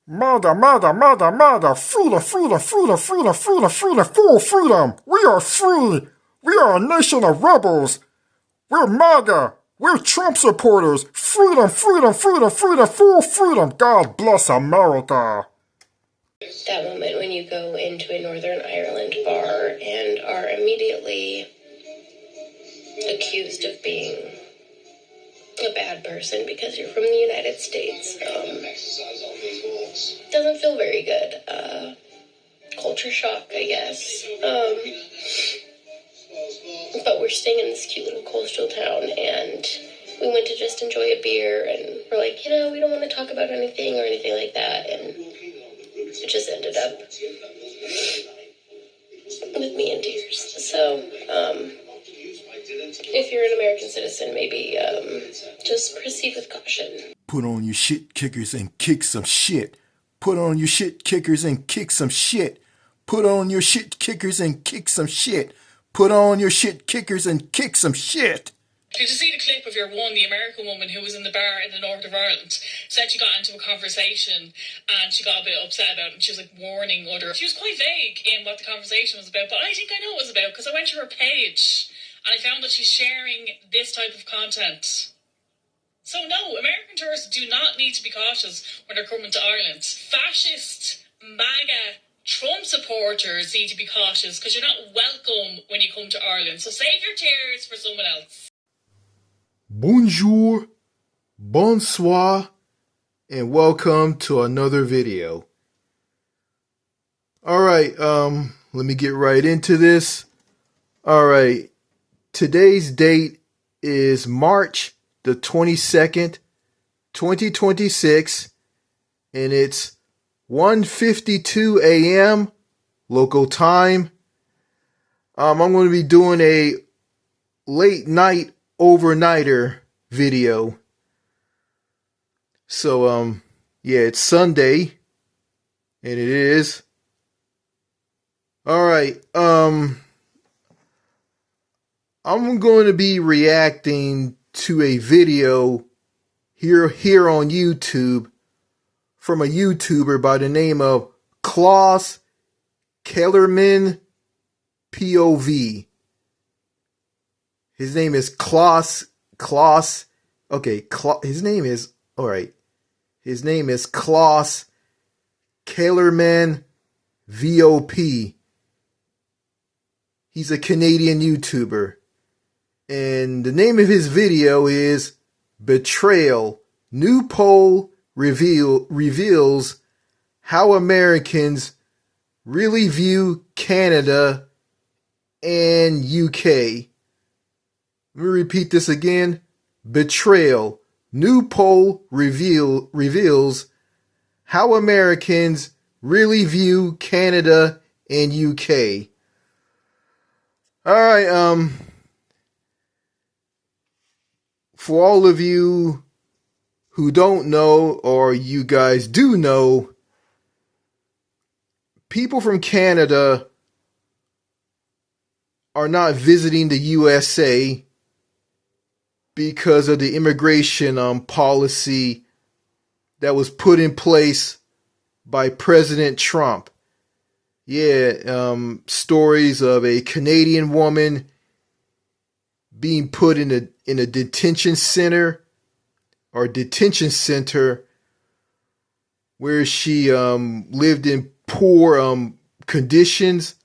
full freedom. We are free. We are a nation of rebels. We're MAGA. We're Trump supporters. Freedom, full freedom. God bless America. That moment when you go into a Northern Ireland bar and are immediately accused of being a bad person because you're from the United States. Doesn't feel very good. Culture shock, I guess. But we're staying in this cute little coastal town, and we went to just enjoy a beer, and we're like, we don't want to talk about anything or anything like that, and it just ended up with me in tears. So, if you're an American citizen, maybe just proceed with caution. Put on your shit kickers and kick some shit. Put on your shit kickers and kick some shit. Put on your shit kickers and kick some shit. Put on your shit kickers and kick some shit. Did you see the clip of the American woman who was in the bar in the north of Ireland? Said she got into a conversation and she got a bit upset about it, and she was like warning others. She was quite vague in what the conversation was about, but I think I know what it was about because I went to her page and I found that she's sharing this type of content. So no, American tourists do not need to be cautious when they're coming to Ireland. Fascist, MAGA, Trump supporters need to be cautious because you're not welcome when you come to Ireland. So save your tears for someone else. Bonjour, bonsoir, and welcome to another video. Alright, let me get right into this. Alright, today's date is March the 22nd, 2026, and it's 1:52 a.m. local time. I'm going to be doing a late night overnighter video. So, yeah, it's Sunday, and it is. Alright, I'm going to be reacting to a video here on YouTube from a YouTuber by the name of Claus, Kellerman, POV. His name is Claus. His name is, alright. His name is Claus, Kellerman, VOP. He's a Canadian YouTuber. And the name of his video is Betrayal. New poll reveals how Americans really view Canada and UK. Let me repeat this again. Betrayal. New poll reveals how Americans really view Canada and UK. Alright, for all of you who don't know, or you guys do know, people from Canada are not visiting the USA because of the immigration policy that was put in place by President Trump. Yeah, stories of a Canadian woman being put in a detention center where she lived in poor conditions,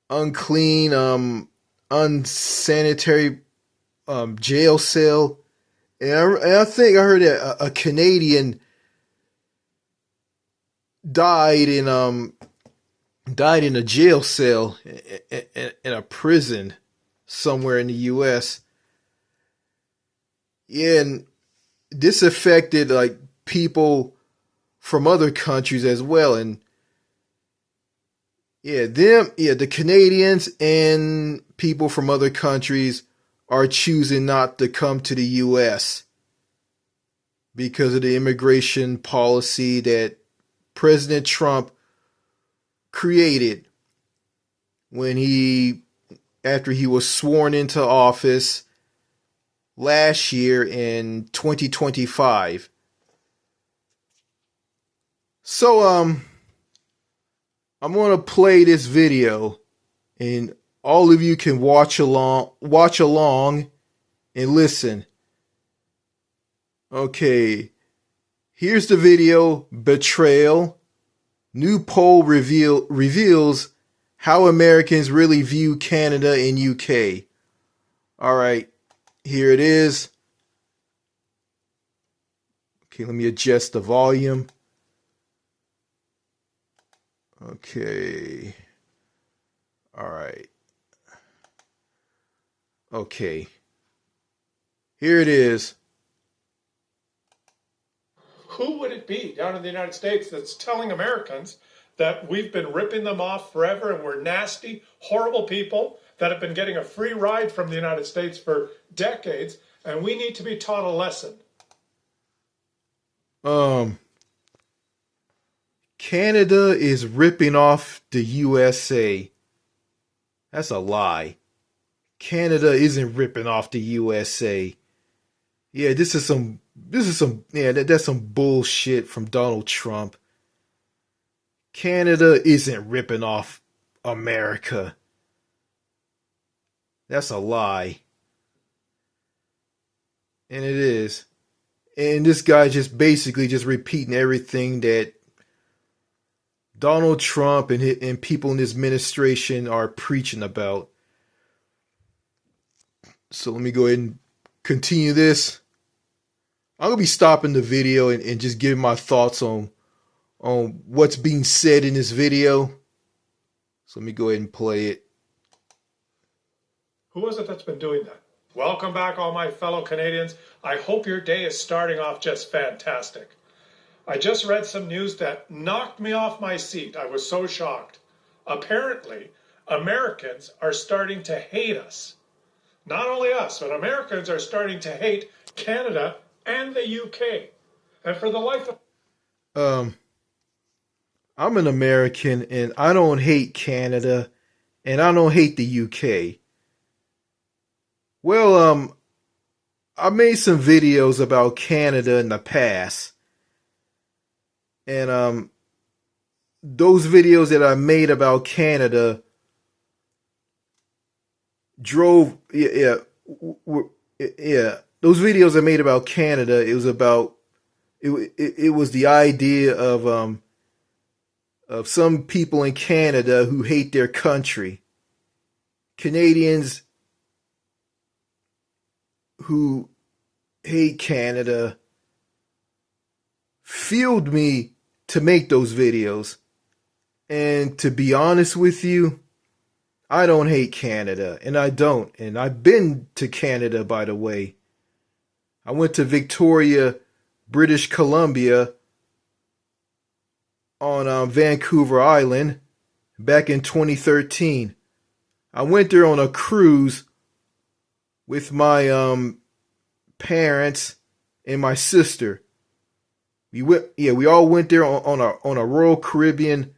unclean, unsanitary jail cell. And I think I heard that a Canadian died in a jail cell in a prison somewhere in the U.S. Yeah, and this affected like people from other countries as well. And the Canadians and people from other countries are choosing not to come to the U.S. because of the immigration policy that President Trump created after he was sworn into office last year in 2025. So I'm gonna play this video, and all of you can watch along and listen. Okay, here's the video. Betrayal. New poll reveals how Americans really view Canada and UK. All right, here it is. Okay, let me adjust the volume. Okay. All right. Okay. Here it is. Who would it be down in the United States that's telling Americans that we've been ripping them off forever and we're nasty, horrible people that have been getting a free ride from the United States for decades, and we need to be taught a lesson? Canada is ripping off the USA. That's a lie. Canada isn't ripping off the USA. Yeah, that's some bullshit from Donald Trump. Canada isn't ripping off America. That's a lie. And it is. And this guy just basically just repeating everything that Donald Trump and people in his administration are preaching about. So let me go ahead and continue this. I'm going to be stopping the video and just giving my thoughts on what's being said in this video. So let me go ahead and play it. Who is it that's been doing that? Welcome back, all my fellow Canadians. I hope your day is starting off just fantastic. I just read some news that knocked me off my seat. I was so shocked. Apparently, Americans are starting to hate us. Not only us, but Americans are starting to hate Canada and the UK. And for the life of... I'm an American, and I don't hate Canada, and I don't hate the UK. Well, I made some videos about Canada in the past. And those videos that I made about Canada drove those videos I made about Canada, it was about it was the idea of some people in Canada who hate their country. Canadians who hate Canada fueled me to make those videos. And to be honest with you, I don't hate Canada, and I don't. And I've been to Canada, by the way. I went to Victoria, British Columbia on Vancouver Island back in 2013. I went there on a cruise with my parents and my sister. We all went there on a Royal Caribbean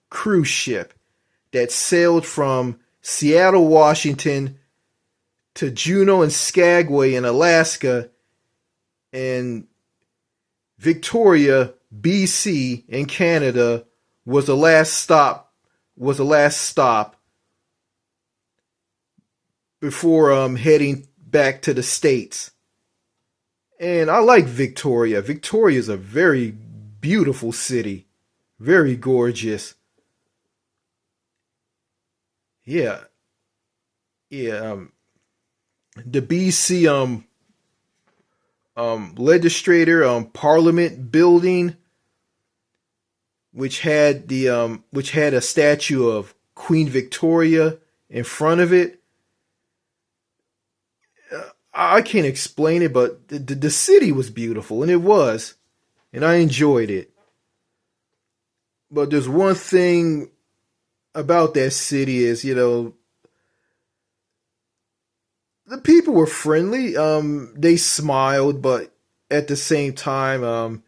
cruise ship that sailed from Seattle, Washington to Juneau and Skagway in Alaska, and Victoria, BC in Canada was the last stop before heading back to the States. And I like Victoria. Victoria is a very beautiful city. Very gorgeous. Yeah. The BC legislator parliament building, which had a statue of Queen Victoria in front of it. I can't explain it, but the city was beautiful, and it was, and I enjoyed it. But there's one thing about that city is, the people were friendly. They smiled, but at the same time,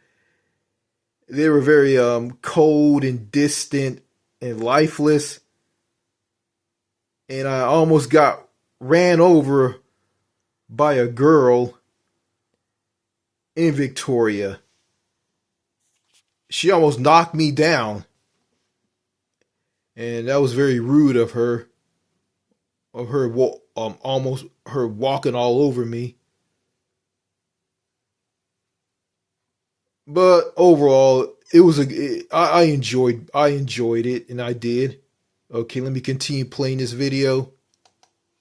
they were very cold and distant and lifeless. And I almost got ran over by a girl in Victoria. she almost knocked me down, and that was very rude of her. Of her, almost her walking all over me. But overall, it was I enjoyed it, and I did. Okay, let me continue playing this video.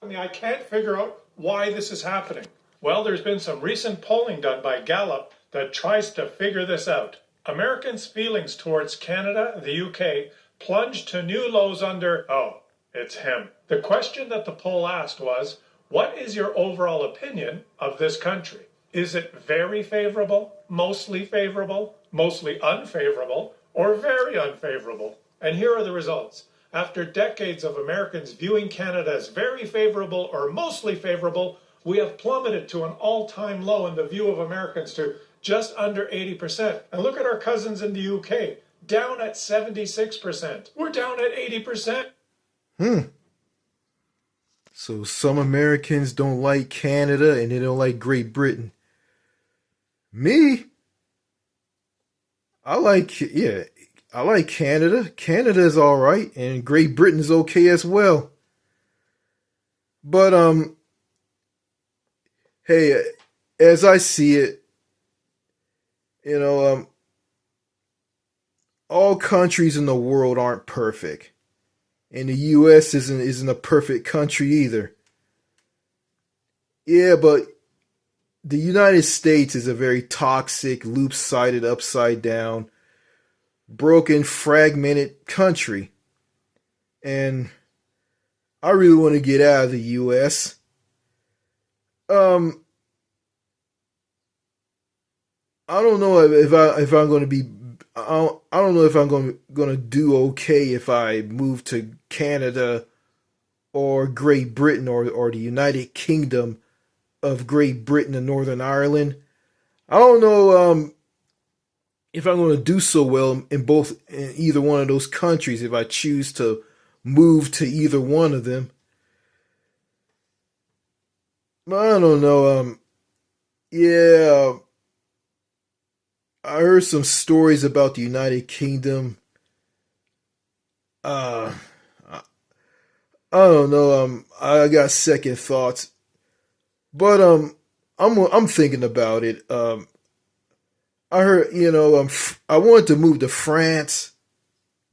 I can't figure out why this is happening. Well, there's been some recent polling done by Gallup that tries to figure this out. Americans' feelings towards Canada, the UK, plunged to new lows under, oh, it's him. The question that the poll asked was, what is your overall opinion of this country? Is it very favorable, mostly unfavorable, or very unfavorable? And here are the results. After decades of Americans viewing Canada as very favorable or mostly favorable, we have plummeted to an all-time low in the view of Americans to just under 80%. And look at our cousins in the UK, down at 76%. We're down at 80%. So some Americans don't like Canada and they don't like Great Britain. Me? I like Canada. Canada is all right, and Great Britain is okay as well. But hey, as I see it, all countries in the world aren't perfect, and the U.S. isn't a perfect country either. Yeah, but the United States is a very toxic, loop-sided, upside-down, broken, fragmented country. And I really want to get out of the U.S. I don't know if I'm going to be. I don't know if I'm going to do okay if I move to Canada or Great Britain or the United Kingdom of Great Britain and Northern Ireland. I don't know if I'm going to do so well in either one of those countries if I choose to move to either one of them. I don't know. Yeah, I heard some stories about the United Kingdom. I don't know. I got second thoughts, but I'm thinking about it. I heard, I wanted to move to France,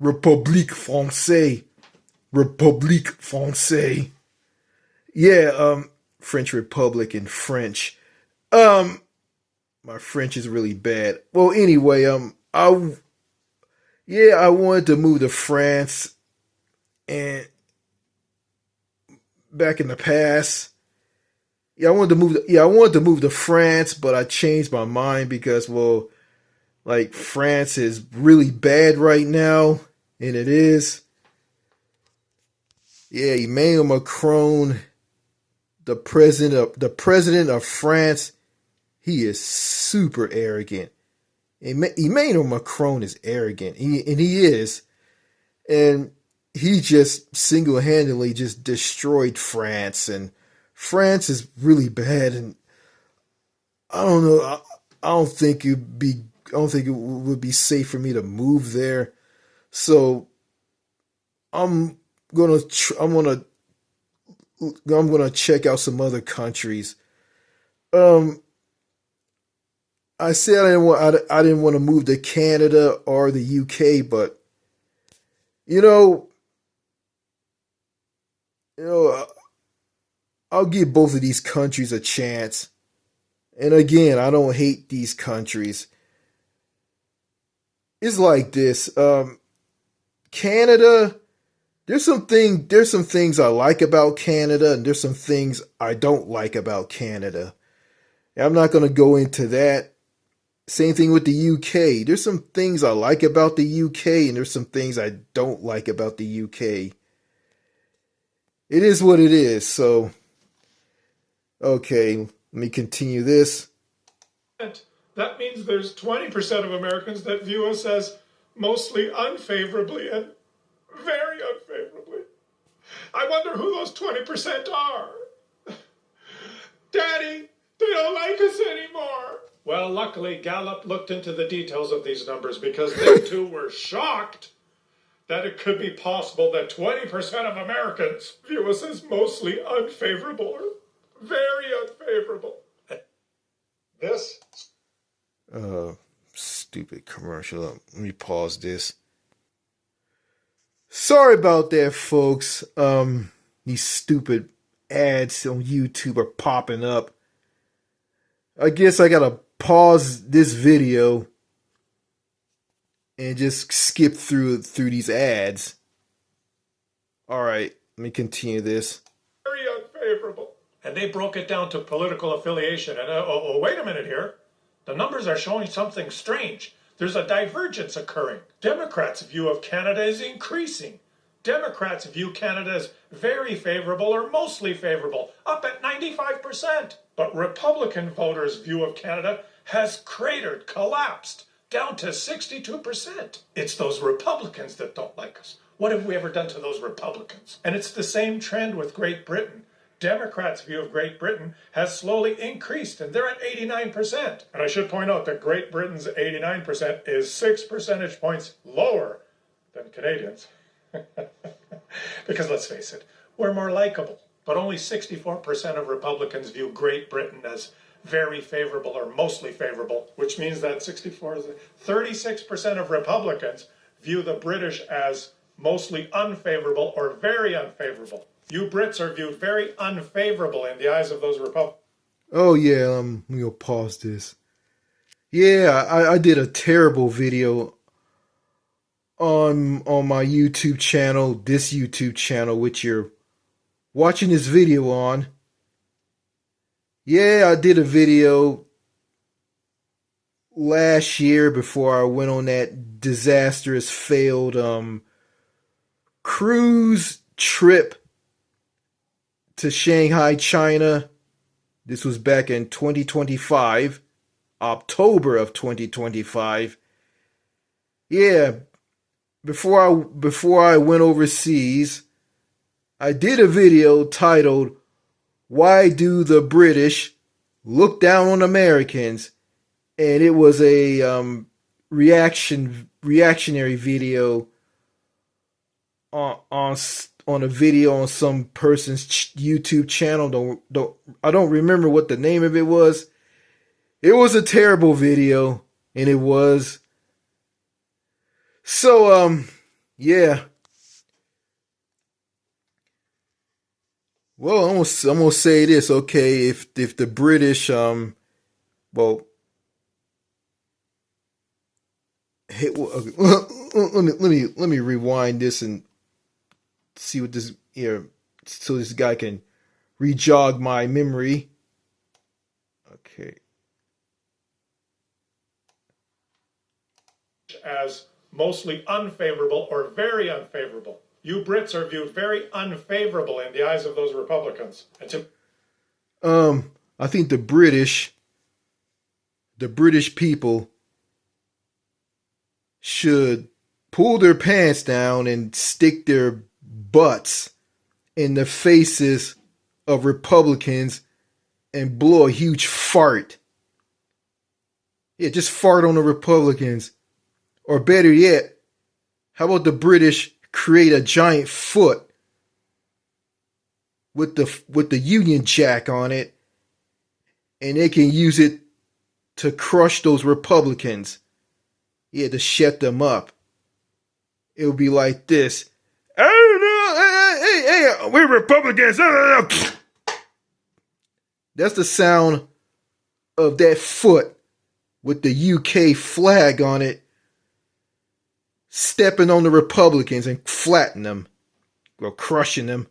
République Française. Yeah, French Republic in French. My French is really bad. Well, anyway, I wanted to move to France, and back in the past, I wanted to move to France, but I changed my mind because, well, like France is really bad right now, and it is. Yeah, Emmanuel Macron, the president of France, he is super arrogant. Emmanuel Macron is arrogant. He is. And he just single-handedly just destroyed France. And France is really bad. And I don't know. I don't think it would be safe for me to move there. So I'm gonna check out some other countries. I said I didn't want to move to Canada or the UK, but I'll give both of these countries a chance. And again, I don't hate these countries. It's like this. Canada, there's some things I like about Canada, and there's some things I don't like about Canada. I'm not going to go into that. Same thing with the UK. There's some things I like about the UK, and there's some things I don't like about the UK. It is what it is. So, okay, let me continue this. That means there's 20% of Americans that view us as mostly unfavorably and very unfavorably. I wonder who those 20% are. Daddy, they don't like us anymore. Well, luckily, Gallup looked into the details of these numbers because they too were shocked that it could be possible that 20% of Americans view us as mostly unfavorable or very unfavorable. This? Stupid commercial. Let me pause this. Sorry about that, folks. These stupid ads on YouTube are popping up. I guess I gotta pause this video and just skip through these ads. All right, let me continue this. Very unfavorable. And they broke it down to political affiliation. And wait a minute here. The numbers are showing something strange. There's a divergence occurring. Democrats' view of Canada is increasing. Democrats view Canada as very favorable or mostly favorable, up at 95%. But Republican voters' view of Canada has cratered, collapsed, down to 62%. It's those Republicans that don't like us. What have we ever done to those Republicans? And it's the same trend with Great Britain. Democrats' view of Great Britain has slowly increased, and they're at 89%. And I should point out that Great Britain's 89% is 6 percentage points lower than Canadians. Because let's face it, we're more likable. But only 64% of Republicans view Great Britain as very favorable or mostly favorable, which means that 36% of Republicans view the British as mostly unfavorable or very unfavorable. You Brits are viewed very unfavorable in the eyes of those Republicans. Oh yeah, let me go pause this. Yeah, I did a terrible video on my YouTube channel, this YouTube channel, which you're watching this video on. Yeah, I did a video last year before I went on that disastrous failed cruise trip to Shanghai, China. This was back in 2025, October of 2025. Yeah, before I went overseas, I did a video titled "Why Do the British Look Down on Americans?" And it was a reactionary video on a video on some person's YouTube channel. I don't remember what the name of it was. It was a terrible video, and it was. So yeah. Well, I'm gonna say this, okay? If the British well, hey, let me rewind this and see what this here, so this guy can re-jog my memory. Okay. As mostly unfavorable or very unfavorable. You Brits are viewed very unfavorable in the eyes of those Republicans. I think the British people should pull their pants down and stick their butts in the faces of Republicans and blow a huge fart. Yeah, just fart on the Republicans. Or better yet, how about the British create a giant foot with the Union Jack on it, and they can use it to crush those Republicans. Yeah, to shut them up. It would be like this. Hey, we're Republicans. That's the sound of that foot with the UK flag on it stepping on the Republicans and flattening them, or crushing them.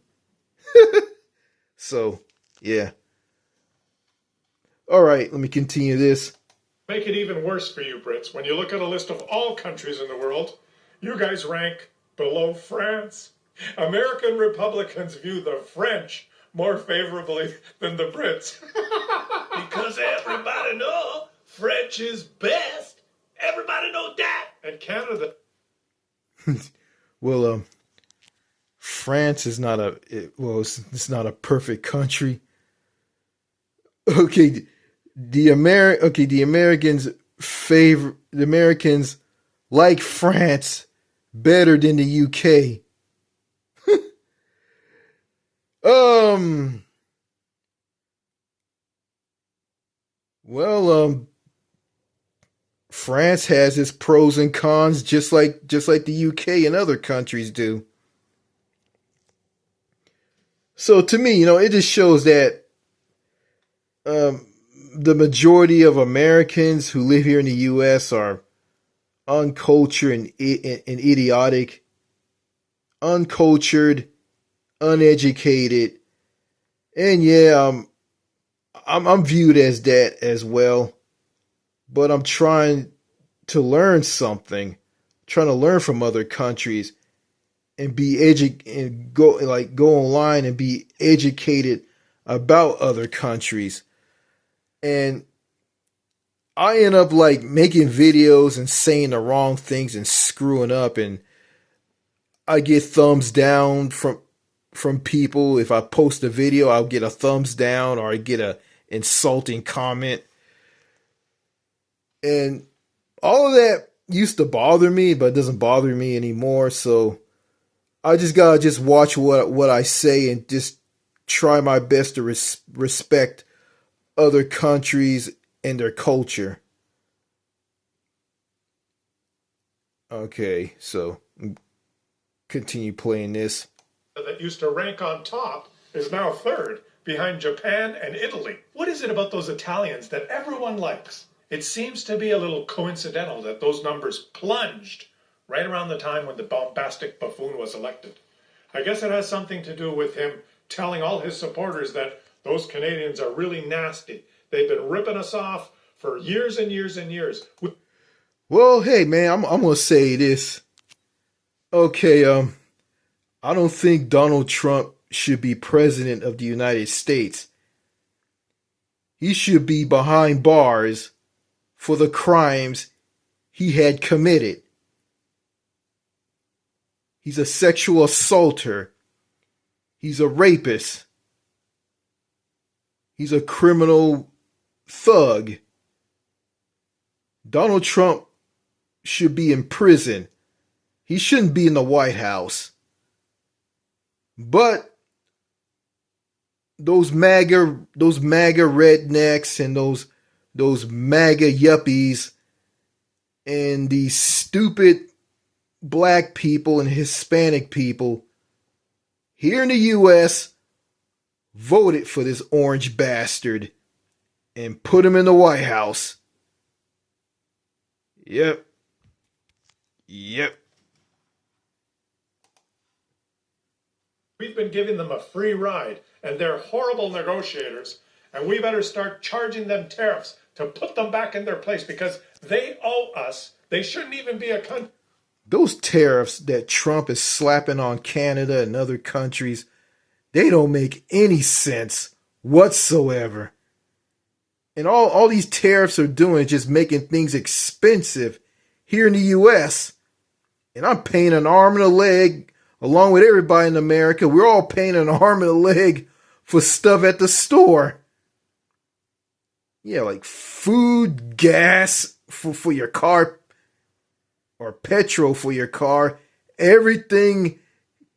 So, yeah. All right, let me continue this. Make it even worse for you Brits. When you look at a list of all countries in the world, you guys rank below France. American Republicans view the French more favorably than the Brits. Because everybody know French is best. Everybody know that. And Canada. Well, France is not it's not a perfect country. Okay, the Americans like France better than the UK. Um well France has its pros and cons just like the UK and other countries do. So to me, it just shows that um the majority of Americans who live here in the US are uncultured and idiotic, uncultured, uneducated, and yeah, I'm viewed as that as well. But I'm trying to learn something, trying to learn from other countries and be and go online and be educated about other countries. And I end up like making videos and saying the wrong things and screwing up, and I get thumbs down from people. If I post a video, I'll get a thumbs down or I get a insulting comment. And all of that used to bother me, but it doesn't bother me anymore. So I just gotta just watch what I say and just try my best to respect other countries and their culture. Okay, so continue playing this. That used to rank on top is now third behind Japan and Italy. What is it about those Italians that everyone likes? It seems to be a little coincidental that those numbers plunged right around the time when the bombastic buffoon was elected. I guess it has something to do with him telling all his supporters that those Canadians are really nasty. They've been ripping us off for years and years and years. Well, hey man, I'm gonna say this. Okay, I don't think Donald Trump should be president of the United States. He should be behind bars for the crimes he had committed. He's a sexual assaulter. He's a rapist. He's a criminal thug. Donald Trump should be in prison. He shouldn't be in the White House. But those MAGA rednecks and those MAGA yuppies and these stupid black people and Hispanic people here in the US voted for this orange bastard and put him in the White House. Yep. We've been giving them a free ride, and they're horrible negotiators, and we better start charging them tariffs to put them back in their place because they owe us. They shouldn't even be a country. Those tariffs that Trump is slapping on Canada and other countries, they don't make any sense whatsoever. And all these tariffs are doing is just making things expensive here in the US. And I'm paying an arm and a leg along with everybody in America. We're all paying an arm and a leg for stuff at the store. Yeah, like food, gas for your car, or petrol for your car. Everything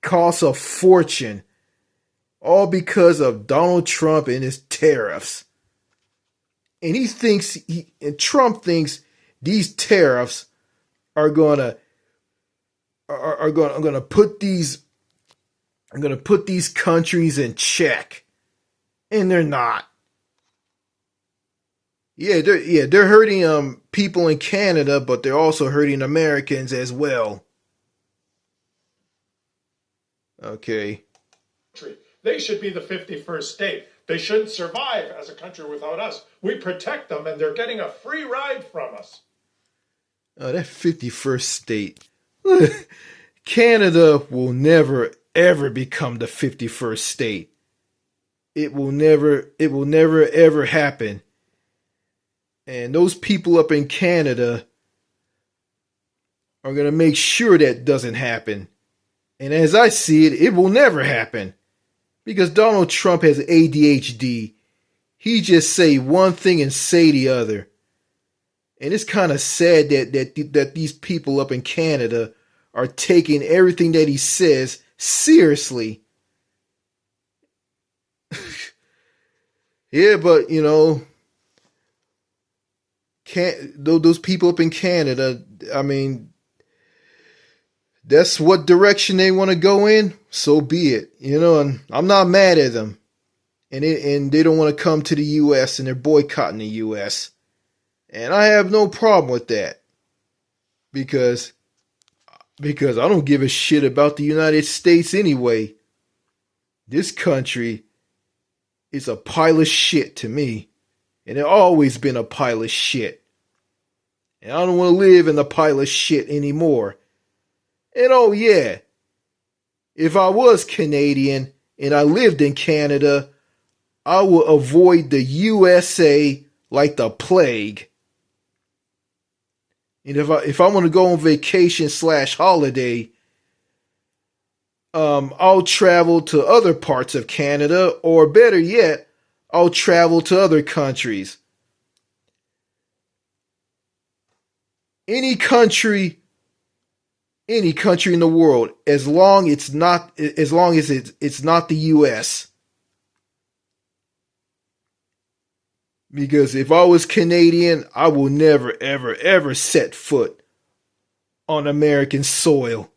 costs a fortune. All because of Donald Trump and his tariffs. And Trump thinks these tariffs are gonna put these countries in check, and they're not. They're hurting people in Canada, but they're also hurting Americans as well. Okay. They should be the 51st state. They shouldn't survive as a country without us. We protect them, and they're getting a free ride from us. That 51st state. Canada will never, ever become the 51st state. It will never, ever happen. And those people up in Canada are going to make sure that doesn't happen. And as I see it, it will never happen. Because Donald Trump has ADHD. he just say one thing and say the other. And it's kind of sad that these people up in Canada are taking everything that he says seriously. Yeah, but you know, those people up in Canada, I mean, that's what direction they want to go in. So be it, you know. And I'm not mad at them. And they don't want to come to the U.S. and they're boycotting the U.S. And I have no problem with that because I don't give a shit about the United States anyway. This country is a pile of shit to me, and it's always been a pile of shit. And I don't want to live in a pile of shit anymore. And oh yeah, if I was Canadian and I lived in Canada, I would avoid the USA like the plague. And if I want to go on vacation / holiday, I'll travel to other parts of Canada, or better yet, I'll travel to other countries. Any country in the world, as long as it's not the US. Because if I was Canadian, I will never, ever, ever set foot on American soil.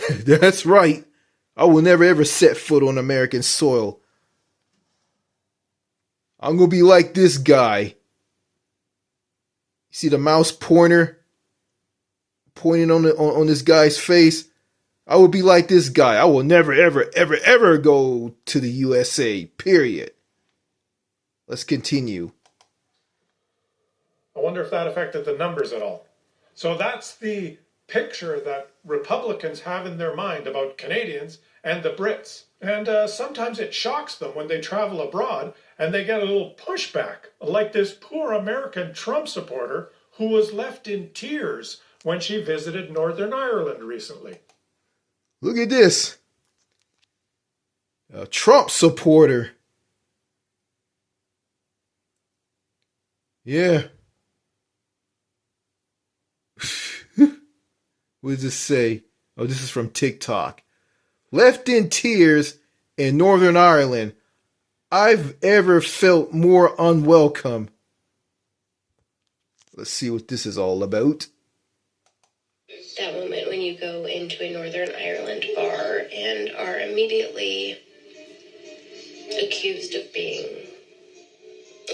That's right. I will never, ever set foot on American soil. I'm going to be like this guy. You see the mouse pointer pointing on this guy's face? I will be like this guy. I will never, ever, ever, ever go to the USA, period. Let's continue. I wonder if that affected the numbers at all. So that's the picture that Republicans have in their mind about Canadians and the Brits. And sometimes it shocks them when they travel abroad and they get a little pushback, like this poor American Trump supporter who was left in tears when she visited Northern Ireland recently. Look at this. A Trump supporter. Yeah. What does this say? Oh, this is from TikTok. Left in tears in Northern Ireland. I've ever felt more unwelcome. Let's see what this is all about. That moment when you go into a Northern Ireland bar and are immediately accused of being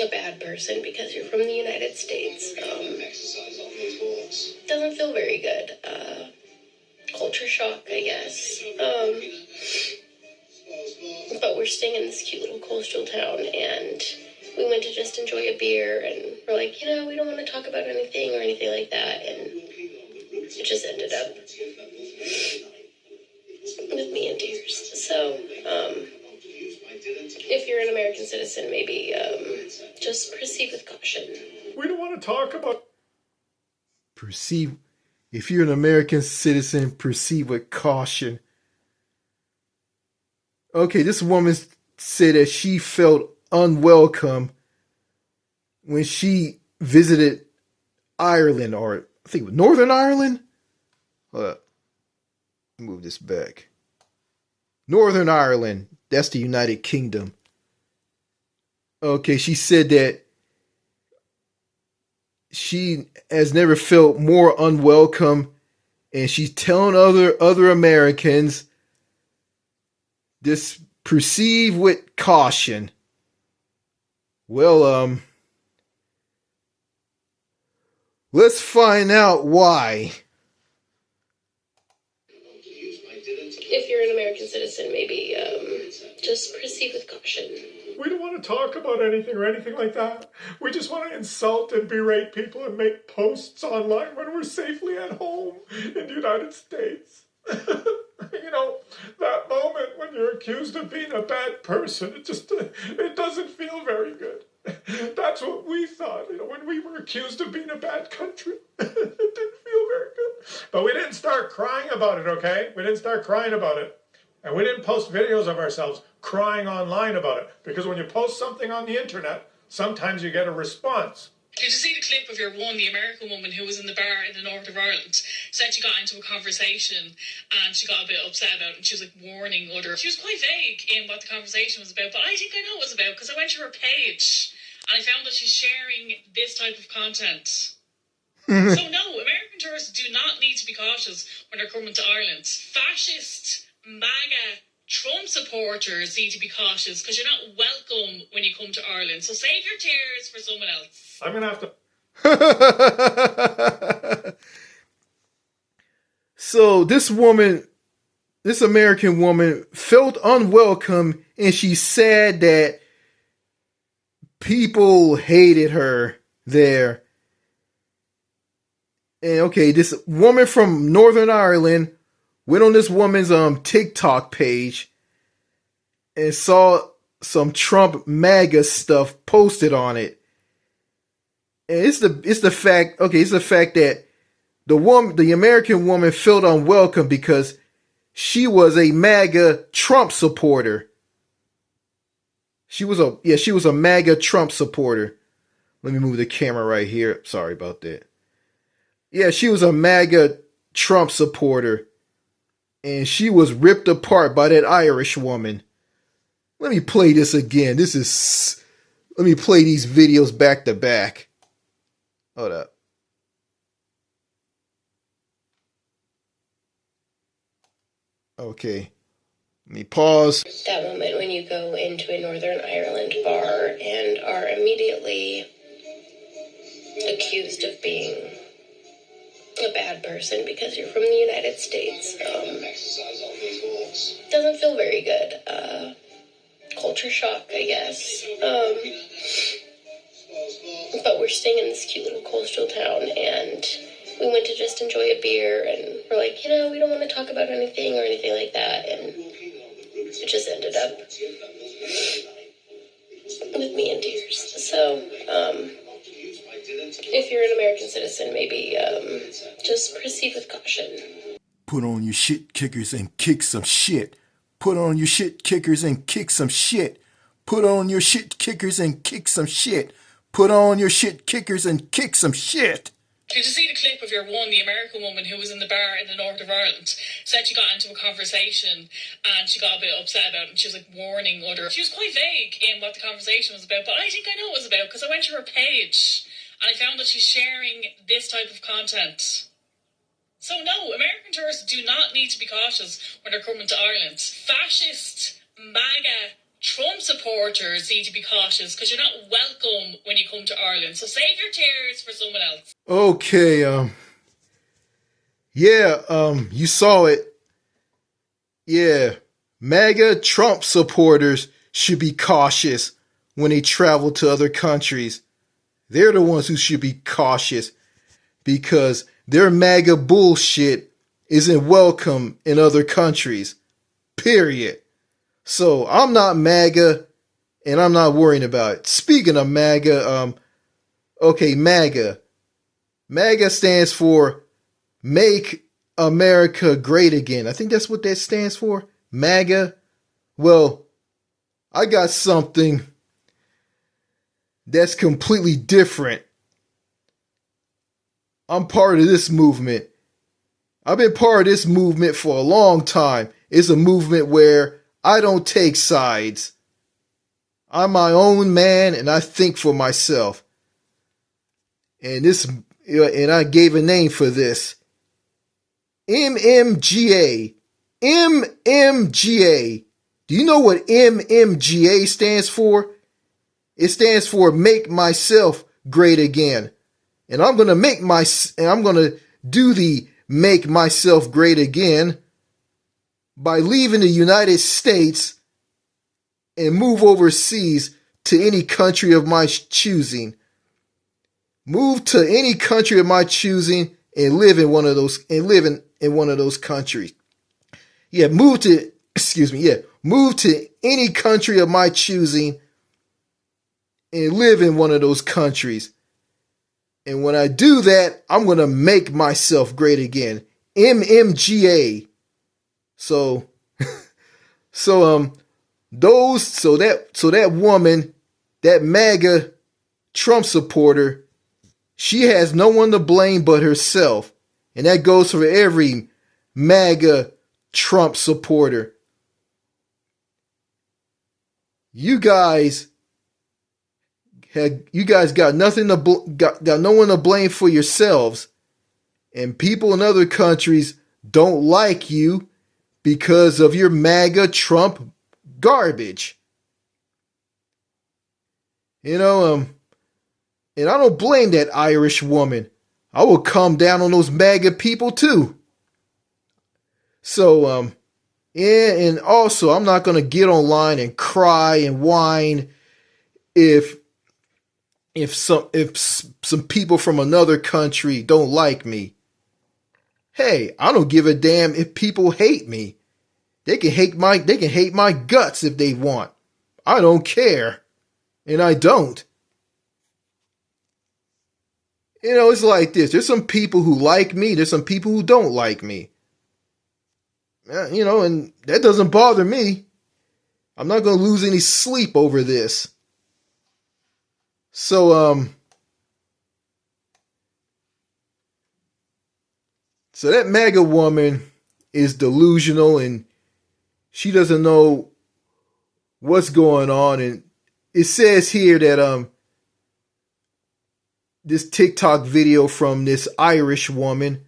a bad person because you're from the United States. Doesn't feel very good. Culture shock, I guess. But we're staying in this cute little coastal town, and we went to just enjoy a beer, and we're like, you know, we don't want to talk about anything or anything like that, and it just ended up with me in tears. So, if you're an American citizen, maybe just proceed with caution. We don't want to talk about... Proceed. If you're an American citizen, proceed with caution. Okay, this woman said that she felt unwelcome when she visited Ireland, or I think it was Northern Ireland. Hold up. Move this back. Northern Ireland. That's the United Kingdom. Okay, she said that she has never felt more unwelcome, and she's telling other Americans this: proceed with caution. Well, let's find out why. If you're an American citizen, maybe just proceed with caution. We don't want to talk about anything or anything like that. We just want to insult and berate people and make posts online when we're safely at home in the United States. You know, that moment when you're accused of being a bad person, it doesn't feel very good. That's what we thought, you know, when we were accused of being a bad country. It didn't feel very good. But we didn't start crying about it, okay? We didn't start crying about it. And we didn't post videos of ourselves crying online about it. Because when you post something on the internet, sometimes you get a response. Did you see the clip of the American woman who was in the bar in the north of Ireland? Said she got into a conversation and she got a bit upset about it, and she was like warning other. She was quite vague in what the conversation was about, but I think I know what it was about because I went to her page and I found that she's sharing this type of content. So no, American tourists do not need to be cautious when they're coming to Ireland. Fascist, MAGA, Trump supporters need to be cautious because you're not welcome when you come to Ireland. So save your tears for someone else. I'm going to have to. So this American woman felt unwelcome, and she said that people hated her there. And okay, this woman from Northern Ireland went on this woman's TikTok page and saw some Trump MAGA stuff posted on it. And it's the fact that the American woman felt unwelcome because she was a MAGA Trump supporter. She was a MAGA Trump supporter. Let me move the camera right here. Sorry about that. Yeah, she was a MAGA Trump supporter. And she was ripped apart by that Irish woman. Let me play this again. Let me play these videos back to back. Hold up. Okay. Let me pause. That moment when you go into a Northern Ireland bar and are immediately accused of being a bad person because you're from the United States. Doesn't feel very good. Culture shock, I guess. But we're staying in this cute little coastal town, and we went to just enjoy a beer, and we're like, we don't want to talk about anything or anything like that, and it just ended up with me in tears. So, if you're an American citizen, maybe just proceed with caution. Put on your shit kickers and kick some shit. Put on your shit kickers and kick some shit. Put on your shit kickers and kick some shit. Put on your shit kickers and kick some shit. Did you see the clip of the American woman who was in the bar in the north of Ireland? Said she got into a conversation and she got a bit upset about it, and she was like warning other. She was quite vague in what the conversation was about, but I think I know what it was about because I went to her page and I found that she's sharing this type of content. So no, American tourists do not need to be cautious when they're coming to Ireland. Fascist, MAGA, Trump supporters need to be cautious because you're not welcome when you come to Ireland. So save your tears for someone else. Okay, you saw it. Yeah, MAGA Trump supporters should be cautious when they travel to other countries. They're the ones who should be cautious because their MAGA bullshit isn't welcome in other countries. Period. So I'm not MAGA, and I'm not worrying about it. Speaking of MAGA, MAGA. MAGA stands for Make America Great Again. I think that's what that stands for. MAGA. Well, I got something that's completely different. I'm part of this movement. I've been part of this movement for a long time. It's a movement where I don't take sides. I'm my own man and I think for myself. And I gave a name for this. MMGA. MMGA. Do you know what MMGA stands for? It stands for Make Myself Great Again. And I'm going to do the Make Myself Great Again by leaving the United States and move overseas to any country of my choosing. Move to any country of my choosing and live in one of those countries. Move to any country of my choosing and live in one of those countries. And when I do that, I'm going to make myself great again. MMGA. So that woman, that MAGA Trump supporter, she has no one to blame but herself. And that goes for every MAGA Trump supporter. You guys got nothing to got no one to blame for yourselves, and people in other countries don't like you because of your MAGA Trump garbage. And I don't blame that Irish woman. I will come down on those MAGA people too. So, and also, I'm not going to get online and cry and whine if some people from another country don't like me. Hey, I don't give a damn if people hate me. They can hate my guts if they want. I don't care. And I don't. It's like this. There's some people who like me. There's some people who don't like me. And that doesn't bother me. I'm not going to lose any sleep over this. So that MAGA woman is delusional and she doesn't know what's going on. And it says here that this TikTok video from this Irish woman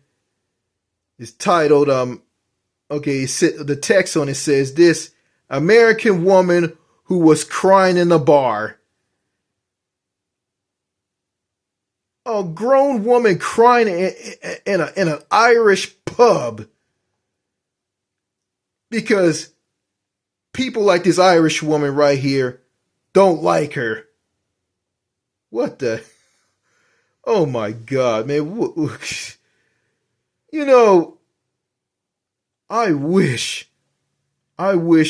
is titled the text on it says, "This American woman who was crying in a bar." A grown woman crying in an Irish pub because people like this Irish woman right here don't like her. What the? Oh my God, man. I wish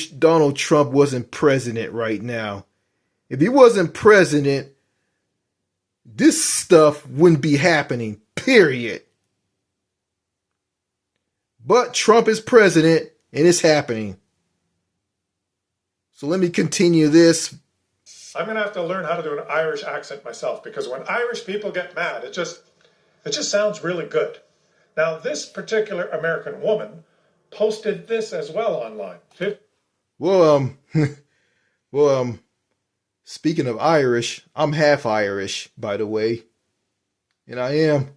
Donald Trump wasn't president right now. If he wasn't president, this stuff wouldn't be happening, period. But Trump is president and it's happening. So let me continue this. I'm going to have to learn how to do an Irish accent myself, because when Irish people get mad, it just sounds really good. Now, this particular American woman posted this as well online. Speaking of Irish, I'm half Irish, by the way. And I am.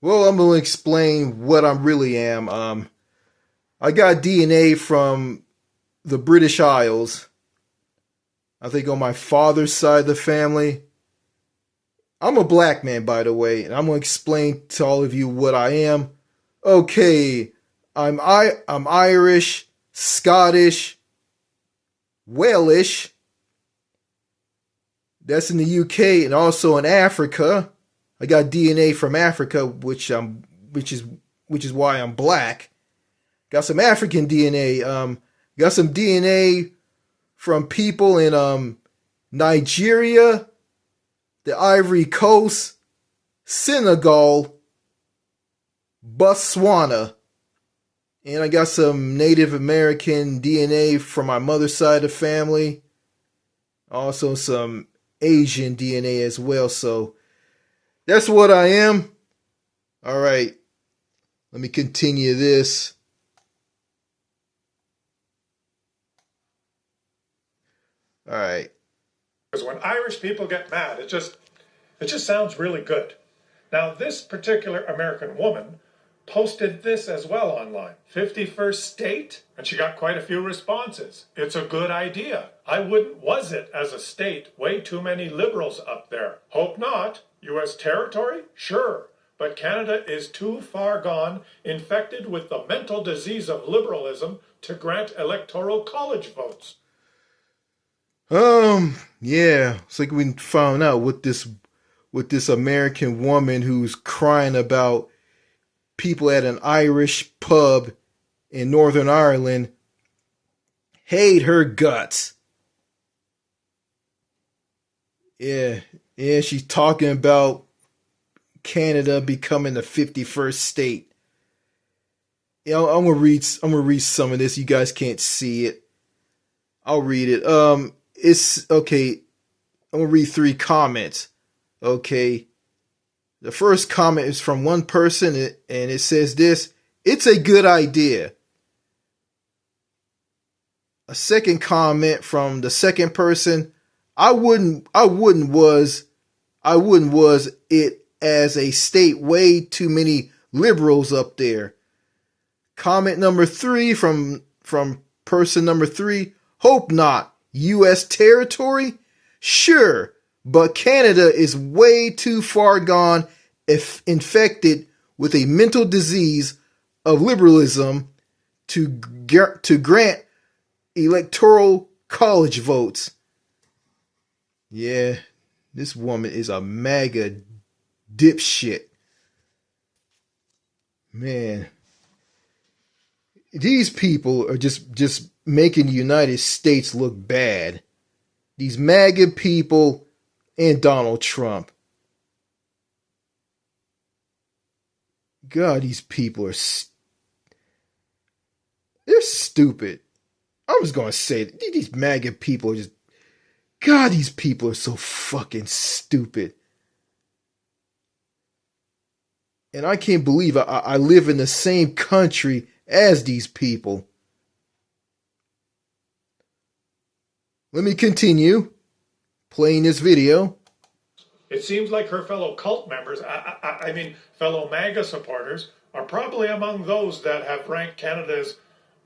Well, I'm going to explain what I really am. I got DNA from the British Isles. I think on my father's side of the family. I'm a black man, by the way, and I'm going to explain to all of you what I am. Okay, I'm Irish, Scottish, Walish. That's in the UK, and also in Africa. I got DNA from Africa, which is why I'm black. Got some African DNA. Got some DNA from people in Nigeria, the Ivory Coast, Senegal, Botswana. And I got some Native American DNA from my mother's side of the family. Also some Asian DNA as well. So that's what I am. All right. Let me continue this. All right. Because when Irish people get mad, it just sounds really good. Now, this particular American woman posted this as well online. 51st state, and she got quite a few responses. It's a good idea. I wouldn't was it as a state. Way too many liberals up there. Hope not. U.S. territory? Sure. But Canada is too far gone, infected with the mental disease of liberalism to grant electoral college votes. Yeah, it's like we found out with this American woman who's crying about people at an Irish pub in Northern Ireland hate her guts. Yeah, she's talking about Canada becoming the 51st state. Yeah, I'm gonna read. I'm gonna read some of this. You guys can't see it. I'll read it. It's okay. I'm gonna read 3 comments. Okay. The first comment is from one person, and it says this: "It's a good idea." A second comment from the second person: I wouldn't was it as a state way too many liberals up there. Comment number 3 from person number 3: Hope not. U.S. territory? Sure, but Canada is way too far gone if infected with a mental disease of liberalism to grant electoral college votes. Yeah, this woman is a MAGA dipshit. Man, these people are just making the United States look bad. These MAGA people and Donald Trump. God, these people are they're stupid. I'm just gonna say these MAGA people are just, God, these people are so fucking stupid. And I can't believe I live in the same country as these people. Let me continue playing this video. It seems like her fellow cult members, I mean, fellow MAGA supporters, are probably among those that have ranked Canada as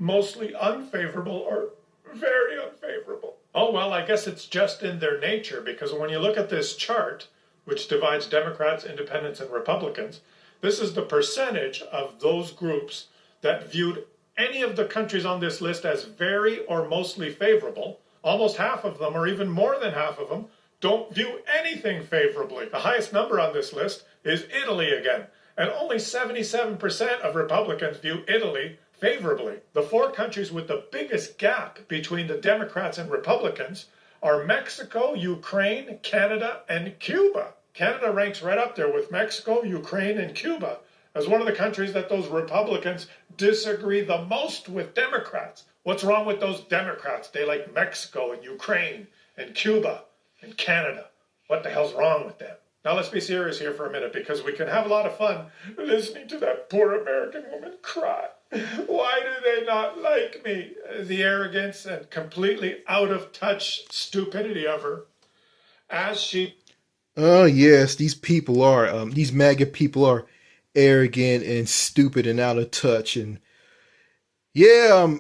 mostly unfavorable or very unfavorable. Oh, well, I guess it's just in their nature, because when you look at this chart, which divides Democrats, Independents, and Republicans, this is the percentage of those groups that viewed any of the countries on this list as very or mostly favorable. Almost half of them, or even more than half of them, don't view anything favorably. The highest number on this list is Italy again, and only 77% of Republicans view Italy favorably. The 4 countries with the biggest gap between the Democrats and Republicans are Mexico, Ukraine, Canada, and Cuba. Canada ranks right up there with Mexico, Ukraine, and Cuba as one of the countries that those Republicans disagree the most with Democrats. What's wrong with those Democrats? They like Mexico and Ukraine and Cuba and Canada. What the hell's wrong with them? Now let's be serious here for a minute, because we can have a lot of fun listening to that poor American woman cry. Why do they not like me? The arrogance and completely out of touch stupidity of her. As she... Oh yes, these people are, these MAGA people are arrogant and stupid and out of touch. And yeah,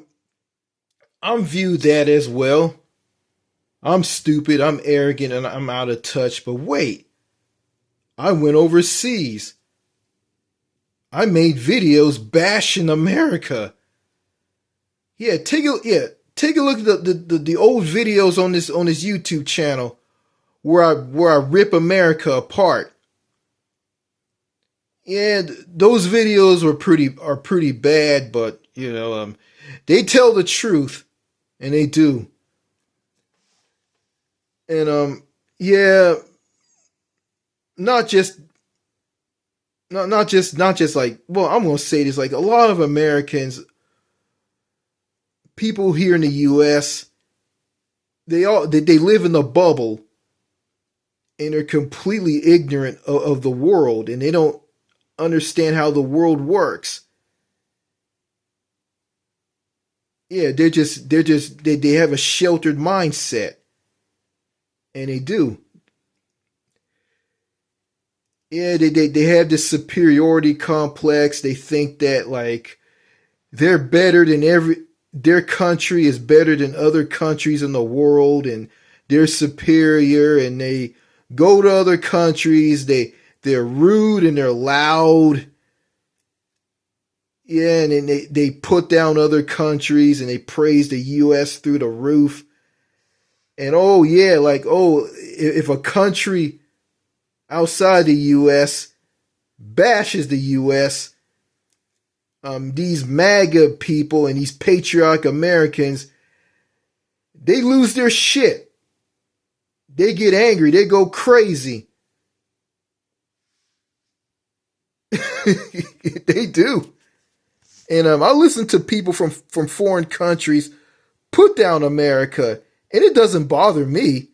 I'm viewed that as well. I'm stupid, I'm arrogant, and I'm out of touch. But wait, I went overseas. I made videos bashing America. Take a look at the old videos on this YouTube channel where I rip America apart. Yeah, those videos are pretty bad, but you know, they tell the truth, and they do. And yeah, not just like, well, I'm gonna say this, like a lot of Americans, people here in the U.S., they live in the bubble, and they're completely ignorant of the world, and they don't understand how the world works. Yeah, they have a sheltered mindset, and they do. Yeah, they have this superiority complex. They think that like they're better than their country is better than other countries in the world, and they're superior, and they go to other countries, they're rude and they're loud. Yeah, and then they put down other countries, and they praise the US through the roof. And oh yeah, like, oh, if a country outside the US bashes the US, these MAGA people and these patriotic Americans, they lose their shit. They get angry, they go crazy. They do. And I listen to people from foreign countries put down America, and it doesn't bother me.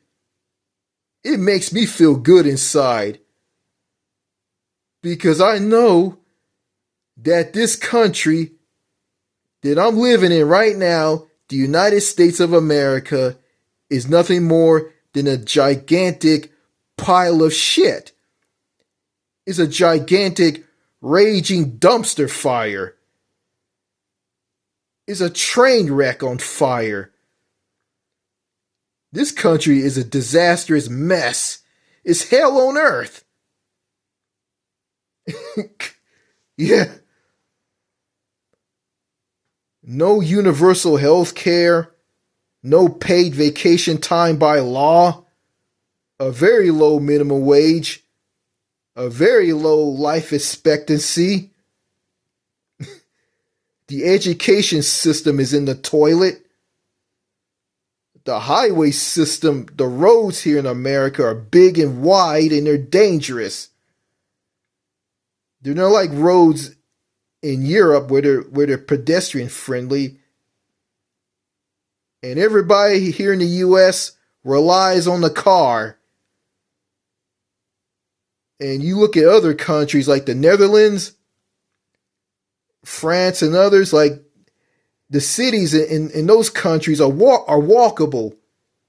It makes me feel good inside because I know that this country that I'm living in right now, the United States of America, is nothing more than a gigantic pile of shit. It's a gigantic raging dumpster fire. It's a train wreck on fire. This country is a disastrous mess. It's hell on earth. Yeah. No universal health care, no paid vacation time by law, a very low minimum wage, a very low life expectancy. The education system is in the toilet. The highway system, the roads here in America are big and wide and they're dangerous. They're not like roads in Europe where they're pedestrian friendly. And everybody here in the US relies on the car. And you look at other countries like the Netherlands, France, and others, like the cities in those countries are walkable.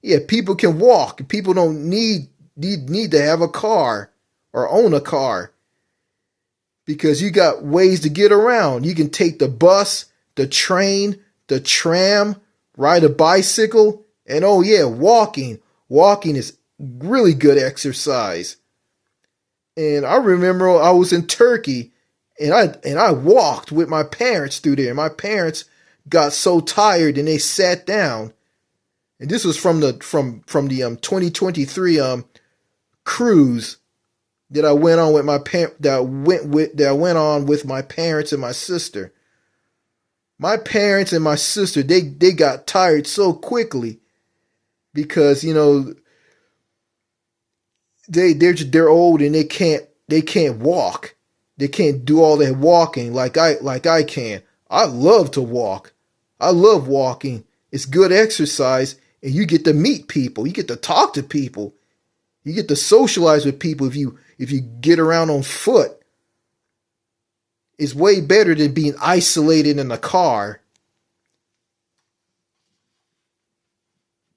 Yeah, people can walk. People don't need to have a car or own a car because you got ways to get around. You can take the bus, the train, the tram, ride a bicycle, and oh yeah, walking. Walking is really good exercise. And I remember I was in Turkey and I walked with my parents through there. My parents got so tired and they sat down. And this was from the 2023 cruise that I went on with my that went on with my parents and my sister. My parents and my sister, they got tired so quickly because, you know, they're old and they can't walk. They can't do all that walking like I can. I love to walk. I love walking. It's good exercise and you get to meet people. You get to talk to people. You get to socialize with people if you get around on foot. It's way better than being isolated in a car.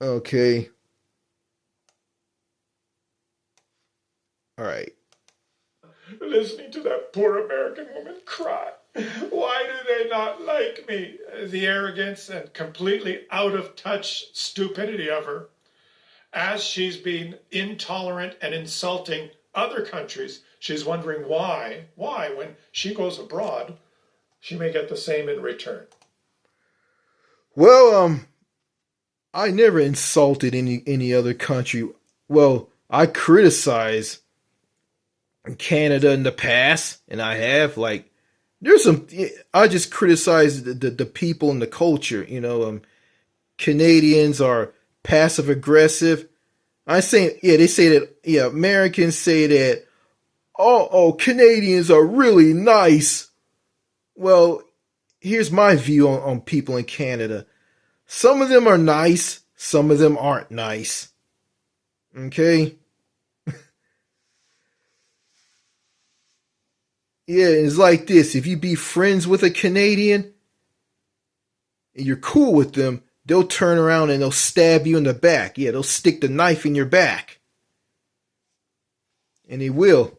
Okay. All right. Listening to that poor American woman cry. Why do they not like me? The arrogance and completely out of touch stupidity of her. As she's being intolerant and insulting other countries, she's wondering why when she goes abroad, she may get the same in return. Well, I never insulted any other country. Well, I criticize Canada in the past, and I have I just criticize the people and the culture. You know, Canadians are passive aggressive. I say, yeah, they say that, yeah, Americans say that, oh, Canadians are really nice. Well, here's my view on people in Canada. Some of them are nice, some of them aren't nice. Okay? Yeah, it's like this. If you be friends with a Canadian and you're cool with them, they'll turn around and they'll stab you in the back. Yeah, they'll stick the knife in your back. And they will.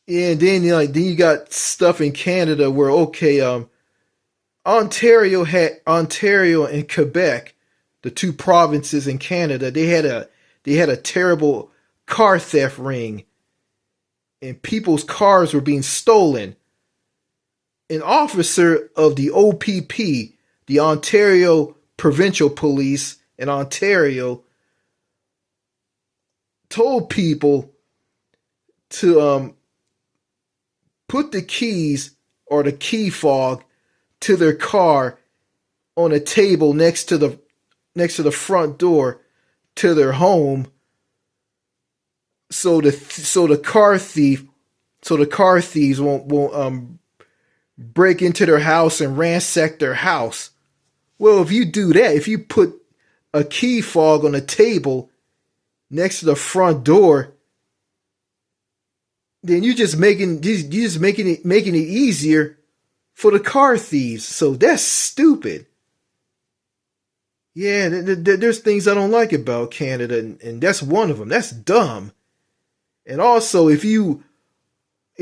Yeah, and then you got stuff in Canada where Ontario and Quebec, the two provinces in Canada, they had a terrible car theft ring, and people's cars were being stolen. An officer of the OPP, the Ontario Provincial Police in Ontario, told people to put the keys or the key fog to their car on a table next to the front door to their home, so the car thief so the car thieves won't break into their house and ransack their house. Well, if you do that, if you put a key fog on a table next to the front door, then you're just making it easier for the car thieves. So that's stupid. Yeah, there's things I don't like about Canada, and that's one of them. That's dumb. And also, if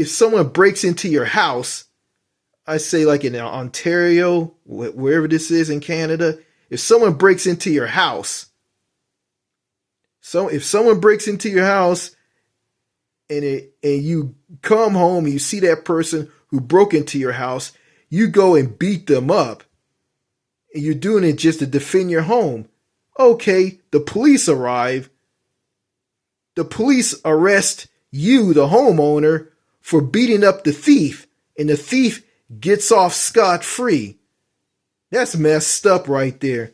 someone breaks into your house, I say like in Ontario, wherever this is in Canada, if someone breaks into your house, if someone breaks into your house and you come home and you see that person who broke into your house, you go and beat them up. And you're doing it just to defend your home. Okay, the police arrive. The police arrest you, the homeowner, for beating up the thief, and the thief gets off scot-free. That's messed up right there.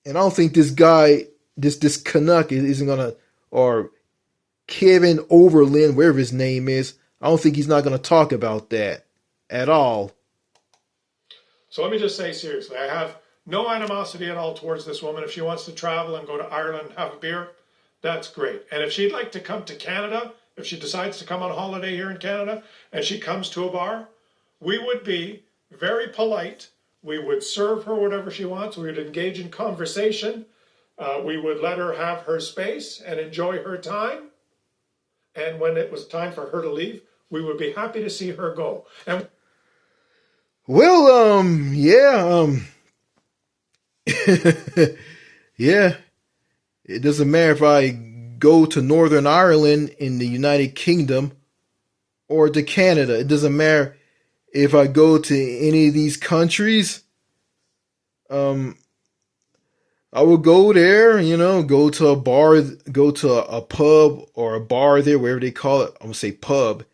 And I don't think this guy, this Canuck isn't gonna, or Kevin Overland, wherever his name is, I don't think he's not gonna talk about that at all. So let me just say seriously, I have no animosity at all towards this woman. If she wants to travel and go to Ireland and have a beer, that's great. And if she'd like to come to Canada, if she decides to come on holiday here in Canada and she comes to a bar, we would be very polite. We would serve her whatever she wants. We would engage in conversation. We would let her have her space and enjoy her time. And when it was time for her to leave, we would be happy to see her go. And well, yeah, yeah. It doesn't matter if I go to Northern Ireland in the United Kingdom or to Canada. It doesn't matter if I go to any of these countries. I will go there, go to a bar, go to a pub or a bar there, wherever they call it. I'm gonna say pub.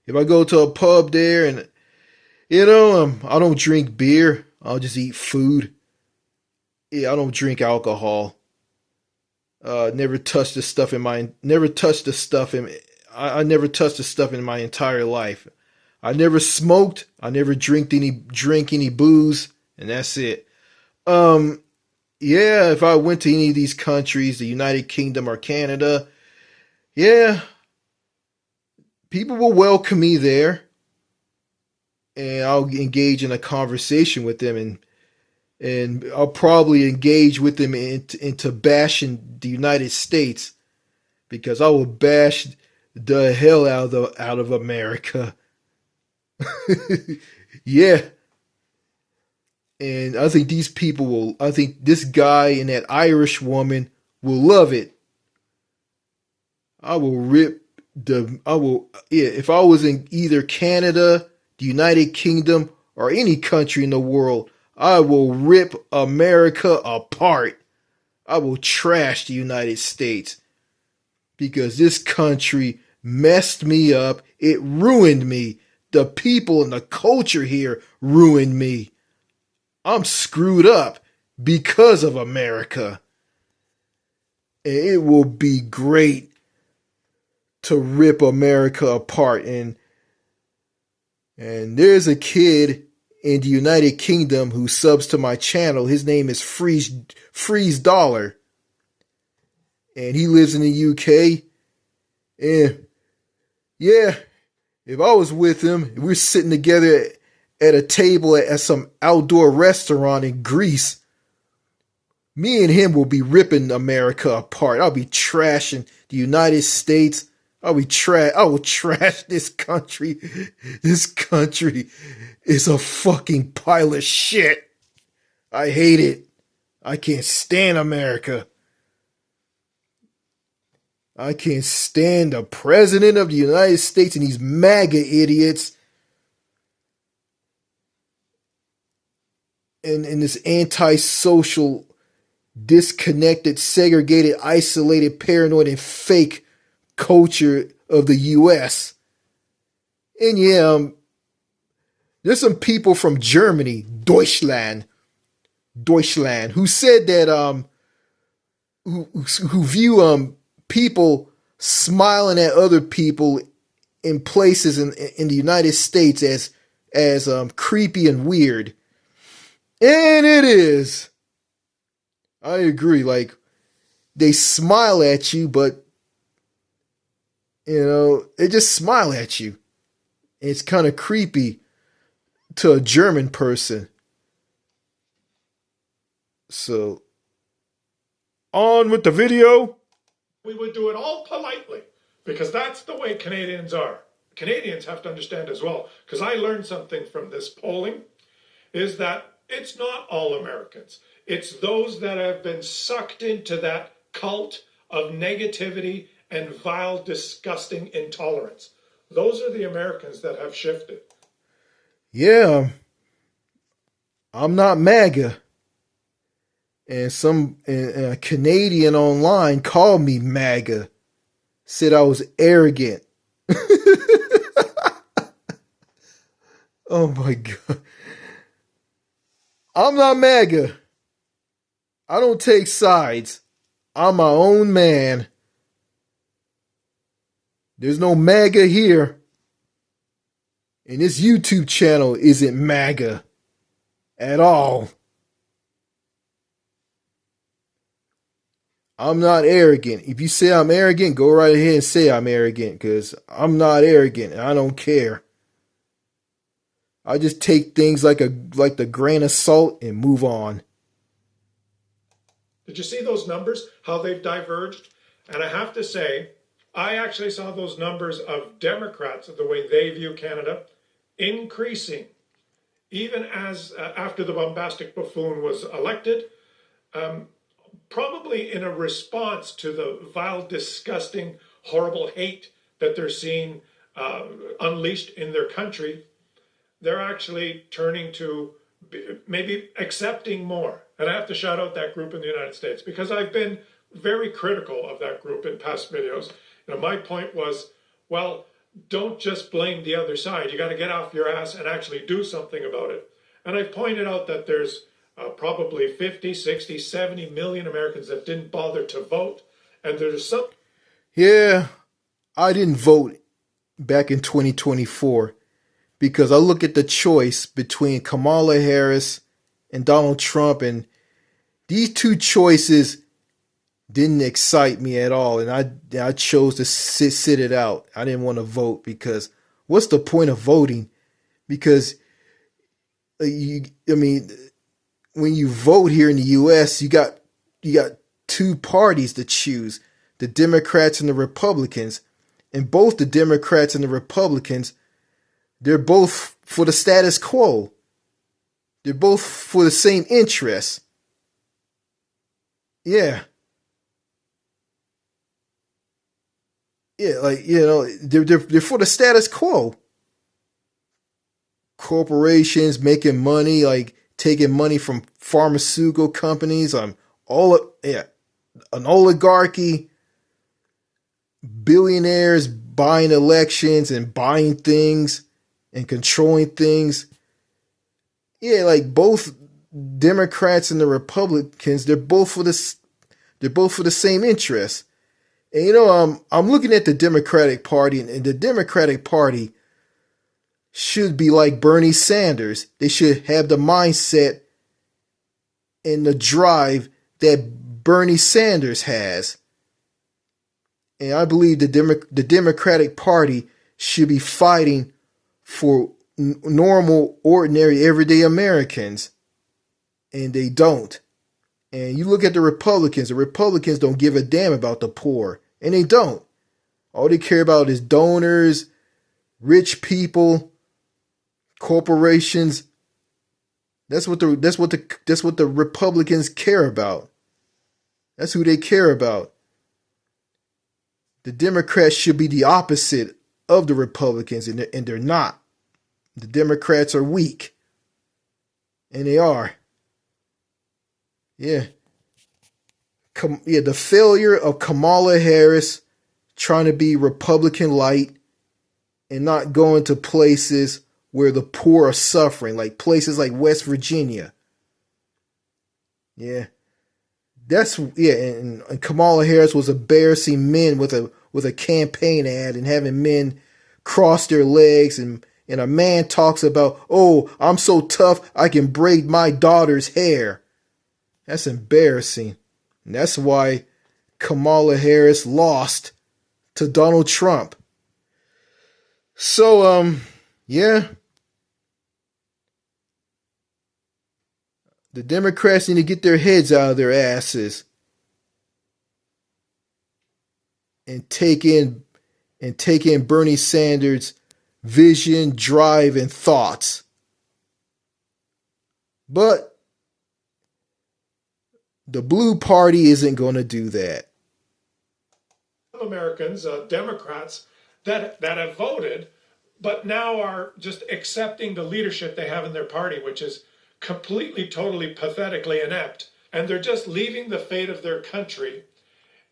If I go to a pub there and I don't drink beer. I'll just eat food. Yeah, I don't drink alcohol. Never touched the stuff in my entire life. I never smoked. I never drink any booze, and that's it. Yeah, if I went to any of these countries, the United Kingdom or Canada, yeah, people will welcome me there. And I'll engage in a conversation with them, and I'll probably engage with them into bashing the United States, because I will bash the hell out of America. Yeah. And I think this guy and that Irish woman will love it. If I was in either Canada, the United Kingdom, or any country in the world, I will rip America apart. I will trash the United States, because this country messed me up. It ruined me. The people and the culture here ruined me. I'm screwed up because of America. And it will be great to rip America apart. And there's a kid in the United Kingdom who subs to my channel. His name is Freeze Dollar. And he lives in the UK. And yeah, if I was with him, we're sitting together at a table at some outdoor restaurant in Greece, me and him will be ripping America apart. I'll be trashing the United States. I will trash this country. This country is a fucking pile of shit. I hate it. I can't stand America. I can't stand the president of the United States and these MAGA idiots. And this antisocial, disconnected, segregated, isolated, paranoid, and fake culture of the U.S. And yeah, there's some people from Germany, Deutschland, who said that who view people smiling at other people in places in the United States as creepy and weird. And it is. I agree. Like, they smile at you, but they just smile at you. It's kind of creepy to a German person. So, on with the video. We would do it all politely, because that's the way Canadians are. Canadians have to understand as well, because I learned something from this polling, is that it's not all Americans. It's those that have been sucked into that cult of negativity and vile, disgusting intolerance. Those are the Americans that have shifted. Yeah, I'm not MAGA. And a Canadian online called me MAGA. Said I was arrogant. Oh my God. I'm not MAGA. I don't take sides. I'm my own man. There's no MAGA here. And this YouTube channel isn't MAGA at all. I'm not arrogant. If you say I'm arrogant, go right ahead and say I'm arrogant, because I'm not arrogant and I don't care. I just take things like the grain of salt and move on. Did you see those numbers, how they've diverged? And I have to say, I actually saw those numbers of Democrats, the way they view Canada, increasing. Even as after the bombastic buffoon was elected, probably in a response to the vile, disgusting, horrible hate that they're seeing unleashed in their country, they're actually turning to maybe accepting more. And I have to shout out that group in the United States, because I've been very critical of that group in past videos. My point was, well, don't just blame the other side. You got to get off your ass and actually do something about it. And I've pointed out that there's probably 50, 60, 70 million Americans that didn't bother to vote. And there's some... Yeah, I didn't vote back in 2024 because I look at the choice between Kamala Harris and Donald Trump, and these two choices didn't excite me at all. And I chose to sit it out. I didn't want to vote, because what's the point of voting? Because when you vote here in the U.S., you got two parties to choose, the Democrats and the Republicans. And both the Democrats and the Republicans, they're both for the status quo. They're both for the same interests. Yeah. Yeah, they're for the status quo. Corporations making money, like taking money from pharmaceutical companies, an oligarchy, billionaires buying elections and buying things and controlling things. Yeah, like both Democrats and the Republicans, they're both for the same interests. And I'm looking at the Democratic Party, and the Democratic Party should be like Bernie Sanders. They should have the mindset and the drive that Bernie Sanders has. And I believe the Democratic Party should be fighting for normal, ordinary, everyday Americans. And they don't. And you look at the Republicans don't give a damn about the poor. And they don't. All they care about is donors, rich people, corporations. That's what the Republicans care about. That's who they care about. The Democrats should be the opposite of the Republicans, and they're not. The Democrats are weak. And they are. Yeah. The failure of Kamala Harris trying to be Republican light and not going to places where the poor are suffering, like places like West Virginia. Yeah. And Kamala Harris was embarrassing men with a campaign ad and having men cross their legs, and a man talks about, oh, I'm so tough I can braid my daughter's hair. That's embarrassing. And that's why Kamala Harris lost to Donald Trump. So, yeah. The Democrats need to get their heads out of their asses and take in Bernie Sanders' vision, drive, and thoughts. But the Blue Party isn't going to do that. Americans, Democrats, that have voted, but now are just accepting the leadership they have in their party, which is completely, totally, pathetically inept. And they're just leaving the fate of their country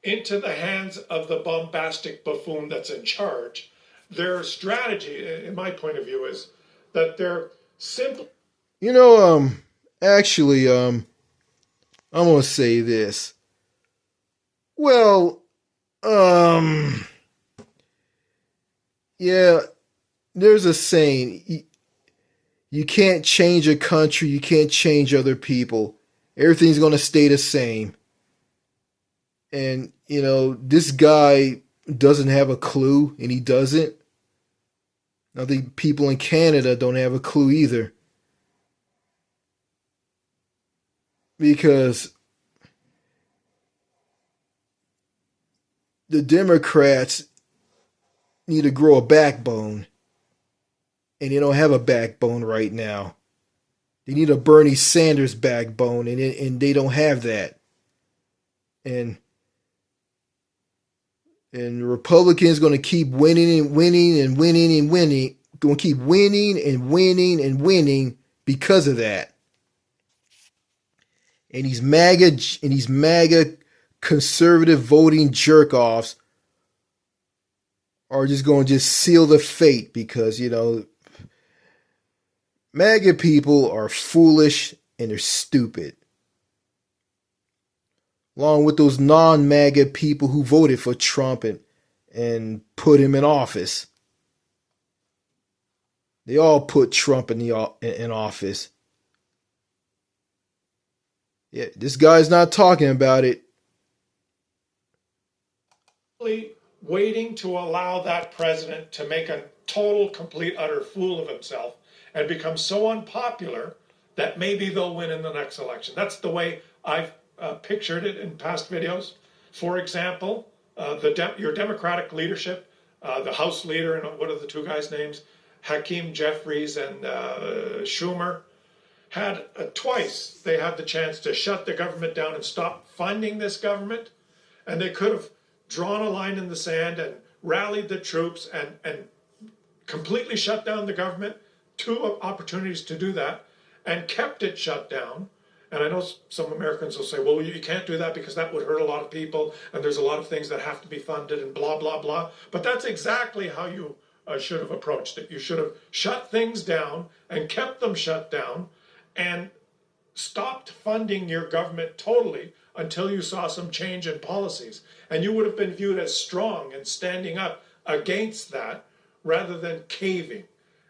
into the hands of the bombastic buffoon that's in charge. Their strategy, in my point of view, is that they're simply... Actually, I'm going to say this. Well, yeah, there's a saying, you can't change a country, you can't change other people. Everything's going to stay the same. And, this guy doesn't have a clue, and he doesn't. I think people in Canada don't have a clue either. Because the Democrats need to grow a backbone. And they don't have a backbone right now. They need a Bernie Sanders backbone, and they don't have that. And Republicans going to keep winning and winning and winning and winning. Going to keep winning and winning and winning because of that. And these MAGA conservative voting jerk-offs are just going to just seal the fate because, MAGA people are foolish and they're stupid. Along with those non-MAGA people who voted for Trump and put him in office. They all put Trump in office. Yeah, this guy's not talking about it. Waiting to allow that president to make a total, complete, utter fool of himself and become so unpopular that maybe they'll win in the next election. That's the way I've pictured it in past videos. For example, your Democratic leadership, the House leader, and what are the two guys' names? Hakeem Jeffries and Schumer, had twice they had the chance to shut the government down and stop funding this government, and they could have drawn a line in the sand and rallied the troops and completely shut down the government. Two opportunities to do that, and kept it shut down. And I know some Americans will say, well, you can't do that because that would hurt a lot of people, and there's a lot of things that have to be funded and blah, blah, blah. But that's exactly how you should have approached it. You should have shut things down and kept them shut down and stopped funding your government totally until you saw some change in policies. And you would have been viewed as strong and standing up against that rather than caving.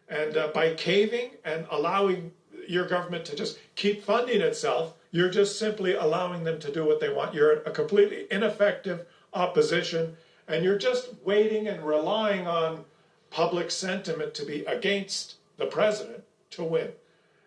And by caving and allowing your government to just keep funding itself, you're just simply allowing them to do what they want. You're a completely ineffective opposition, and you're just waiting and relying on public sentiment to be against the president to win.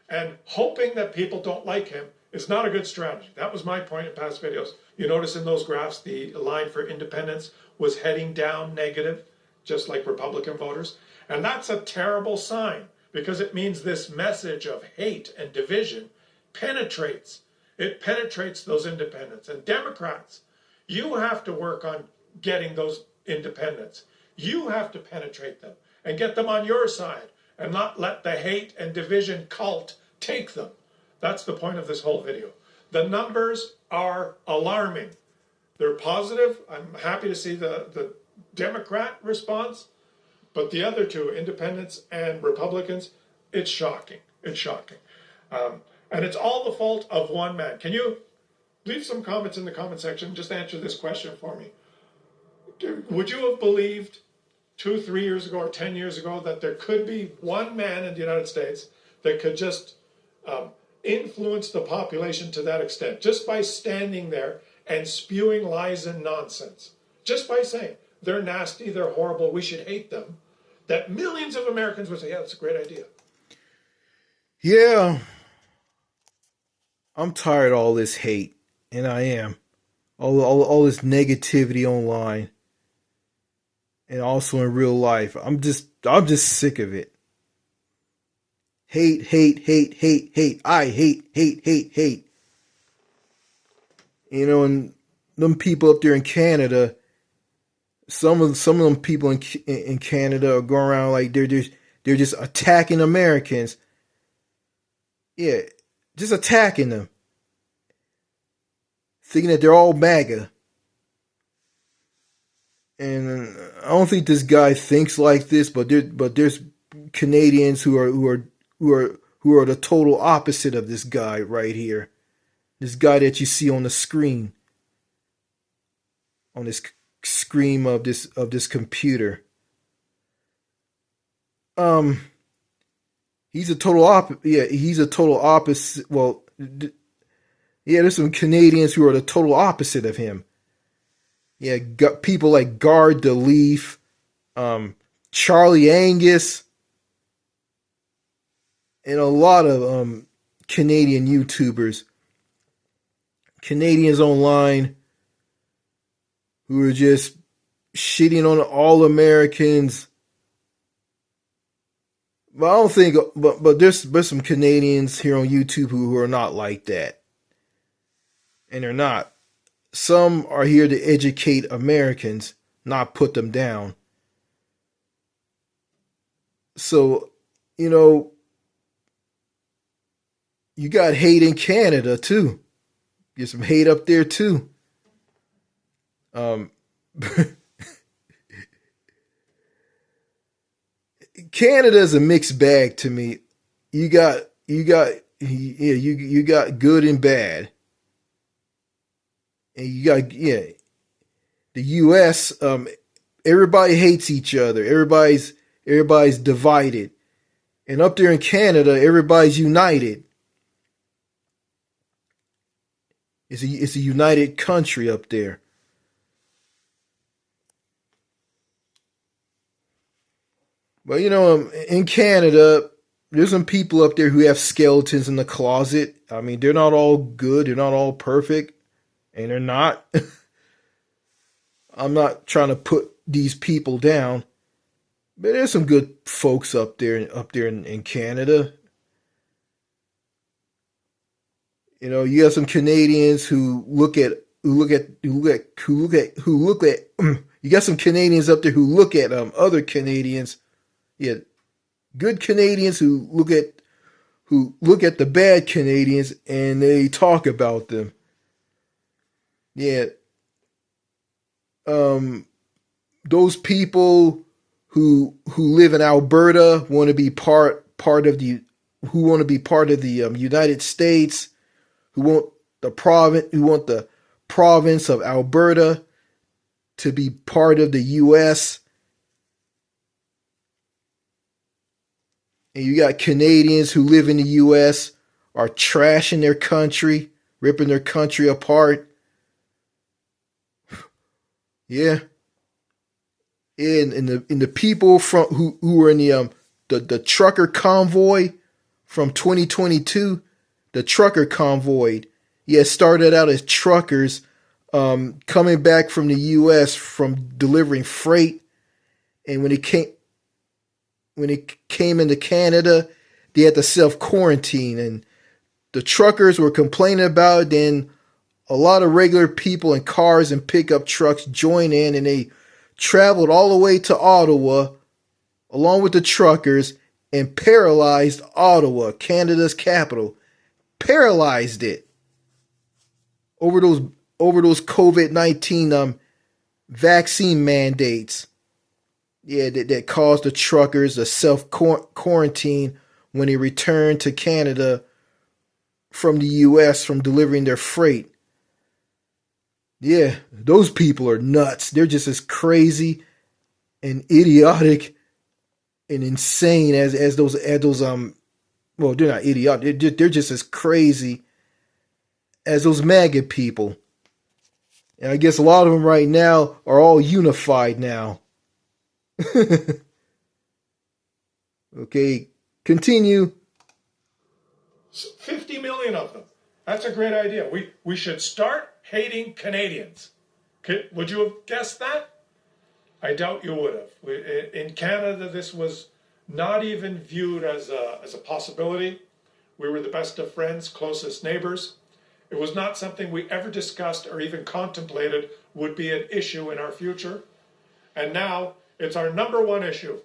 And hoping that people don't like him is not a good strategy. That was my point in past videos. You notice in those graphs the line for independents was heading down negative, just like Republican voters. And that's a terrible sign because it means this message of hate and division penetrates. It penetrates those independents. And Democrats, you have to work on getting those independents. You have to penetrate them and get them on your side and not let the hate and division cult take them. That's the point of this whole video. The numbers are alarming. They're positive. I'm happy to see the Democrat response. But the other two, independents and Republicans, it's shocking. It's shocking. And it's all the fault of one man. Can you leave some comments in the comment section? Just answer this question for me. Would you have believed 2, 3 years ago or 10 years ago that there could be one man in the United States that could just influence the population to that extent, just by standing there and spewing lies and nonsense, just by saying they're nasty, they're horrible, we should hate them, that millions of Americans would say, yeah, that's a great idea. Yeah, I'm tired of all this hate, and I am. All this negativity online, and also in real life. I'm just sick of it. Hate, hate, hate, hate, hate. I hate, hate, hate, hate. You know, and them people up there in Canada, some of them people in Canada are going around like they're just attacking Americans. Yeah, just attacking them, thinking that they're all MAGA. And I don't think this guy thinks like this, but there's Canadians who are the total opposite of this guy right here. This guy that you see on the screen, on this screen of this computer. He's a total he's a total opposite. Well, there's some Canadians who are the total opposite of him. Yeah, got people like Guard the Leaf, Charlie Angus, and a lot of Canadian YouTubers, Canadians online, who are just shitting on all Americans. But I don't think, but there's some Canadians here on YouTube who are not like that, and they're not. Some are here to educate Americans, not put them down. So, you know, you got hate in Canada too. Get some hate up there too. Canada is a mixed bag to me. You got good and bad. And you got the US, everybody hates each other. Everybody's divided. And up there in Canada, everybody's united. It's a united country up there. But you know, in Canada, there's some people up there who have skeletons in the closet. I mean, they're not all good, they're not all perfect, and they're not. I'm not trying to put these people down, but there's some good folks up there in Canada. You know, you have some Canadians who look at you got some Canadians up there who look at other Canadians. Yeah, good Canadians who look at the bad Canadians and they talk about them. Yeah. Those people who live in Alberta want to be part of the United States, who want the province of Alberta to be part of the US. And you got Canadians who live in the US are trashing their country, ripping their country apart. Yeah. And the people from who were in the trucker convoy from 2022, the trucker convoy, started out as truckers coming back from the US from delivering freight, and when it came into Canada, they had to self-quarantine, and the truckers were complaining about it. Then a lot of regular people in cars and pickup trucks joined in, and they traveled all the way to Ottawa along with the truckers and paralyzed Ottawa, Canada's capital. Paralyzed it over those COVID-19 vaccine mandates. Yeah, that caused the truckers to self-quarantine when they returned to Canada from the US from delivering their freight. Yeah, those people are nuts. They're just as crazy and idiotic and insane as those well, they're not idiotic. They're just as crazy as those MAGA people. And I guess a lot of them right now are all unified now. Okay, continue. 50 million of them. That's a great idea. We should start hating Canadians. Would you have guessed that? I doubt you would have. In Canada, this was not even viewed as a possibility. We were the best of friends, closest neighbors. It was not something we ever discussed or even contemplated would be an issue in our future. And now it's our #1 issue.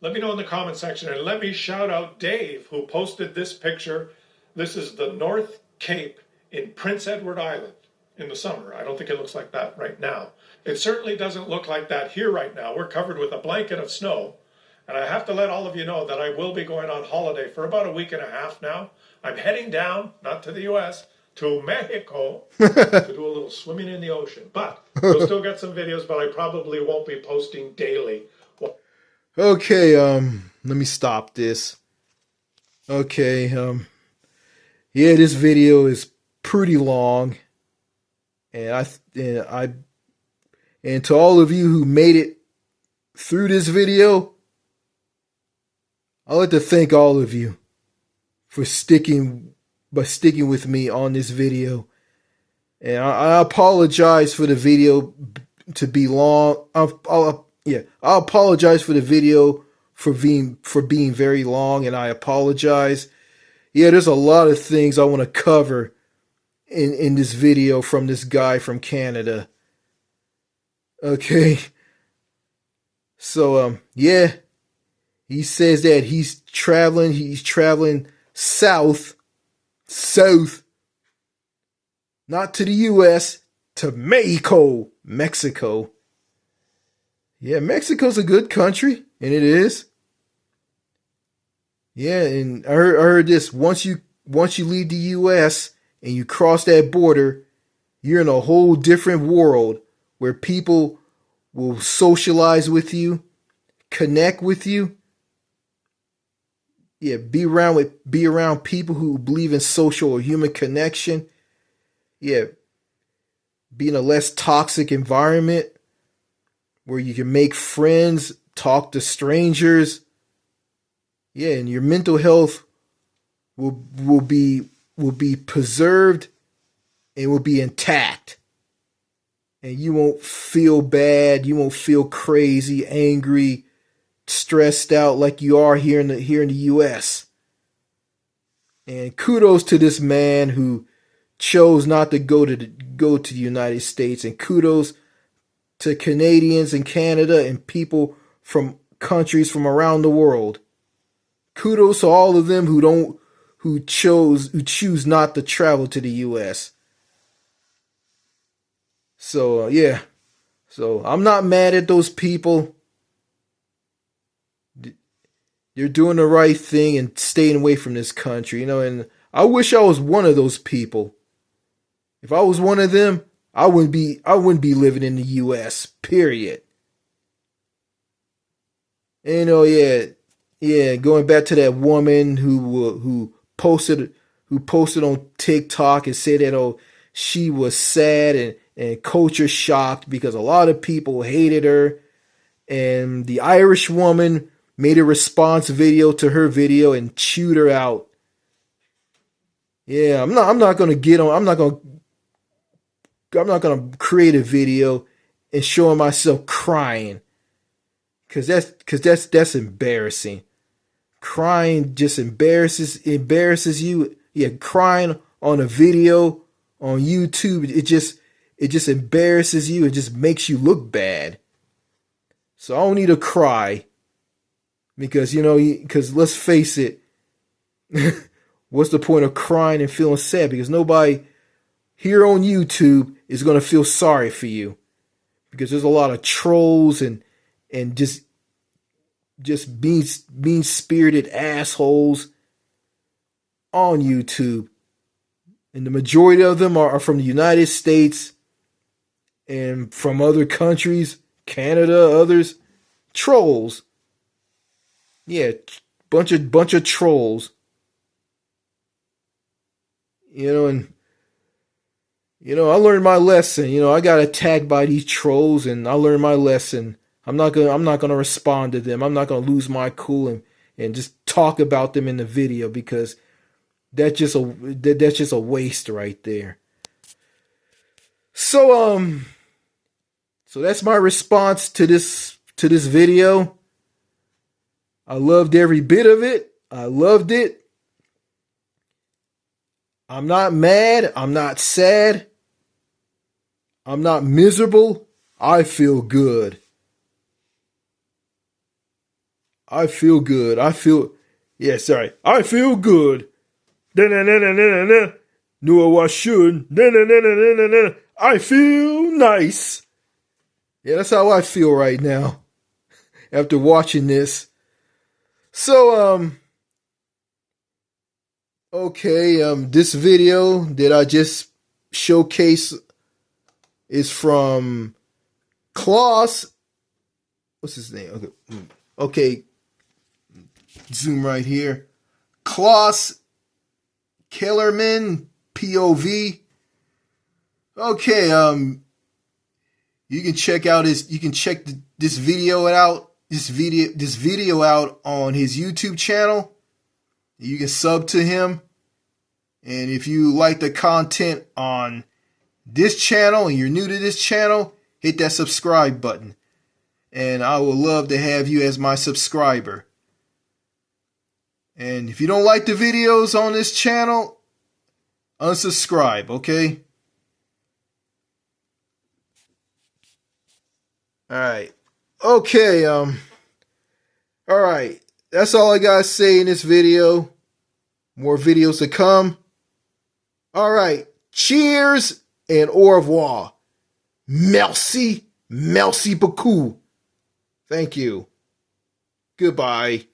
Let me know in the comment section, and let me shout out Dave, who posted this picture. This is the North Cape in Prince Edward Island in the summer. I don't think it looks like that right now. It certainly doesn't look like that here right now. We're covered with a blanket of snow. And I have to let all of you know that I will be going on holiday for about a week and a half now. I'm heading down, not to the U.S., to Mexico to do a little swimming in the ocean. But we'll still get some videos, but I probably won't be posting daily. Okay, let me stop this. Okay, yeah, this video is pretty long, and and to all of you who made it through this video, I'd like to thank all of you for sticking with me on this video. And I apologize for the video to be long. I apologize for the video for being very long, and I apologize. Yeah, there's a lot of things I want to cover in this video from this guy from Canada. Okay. So yeah, he says that he's traveling south, not to the US, to Mexico. Yeah, Mexico's a good country, and it is. Yeah, and I heard this. Once you leave the US and you cross that border, you're in a whole different world where people will socialize with you, connect with you. Yeah, be around people who believe in social or human connection. Yeah, be in a less toxic environment where you can make friends, talk to strangers. Yeah, and your mental health will be preserved and will be intact. And you won't feel bad, you won't feel crazy, angry, stressed out like you are here in the US. And kudos to this man who chose not to go to the United States, and kudos to Canadians and Canada and people from countries from around the world. Kudos to all of them who choose not to travel to the US. So yeah. So I'm not mad at those people. They're doing the right thing and staying away from this country, and I wish I was one of those people. If I was one of them, I wouldn't be living in the US, period. And yeah, going back to that woman who posted on TikTok and said that she was sad and culture shocked because a lot of people hated her, and the Irish woman made a response video to her video and chewed her out. Yeah, I'm not gonna create a video and showing myself crying, cause that's embarrassing. Crying just embarrasses you. Yeah, crying on a video on YouTube, it just embarrasses you. It just makes you look bad. So I don't need to cry, because let's face it, what's the point of crying and feeling sad? Because nobody here on YouTube is going to feel sorry for you, because there's a lot of trolls and just mean-spirited assholes on YouTube. And the majority of them are from the United States and from other countries, Canada, others. Trolls. Yeah, bunch of trolls. And I learned my lesson. I got attacked by these trolls, and I learned my lesson. I'm not gonna respond to them. I'm not gonna lose my cool and just talk about them in the video, because that's just a waste right there. So that's my response to this video. I loved every bit of it. I loved it. I'm not mad. I'm not sad. I'm not miserable. I feel good. I feel good. Yeah, sorry. I feel good. Da-na-na-na-na-na. Knew I should. Da-na-na-na-na-na. I feel nice. Yeah, that's how I feel right now after watching this. So, okay, this video that I just showcased is from Claus. What's his name? Okay, zoom right here. Claus Kellerman, POV. Okay, you can check this video out on his YouTube channel. You can sub to him. And if you like the content on this channel and you're new to this channel, hit that subscribe button. And I would love to have you as my subscriber. And if you don't like the videos on this channel, unsubscribe, okay? Alright. Okay, alright. That's all I gotta say in this video. More videos to come. Alright. Cheers and au revoir. Merci beaucoup. Thank you. Goodbye.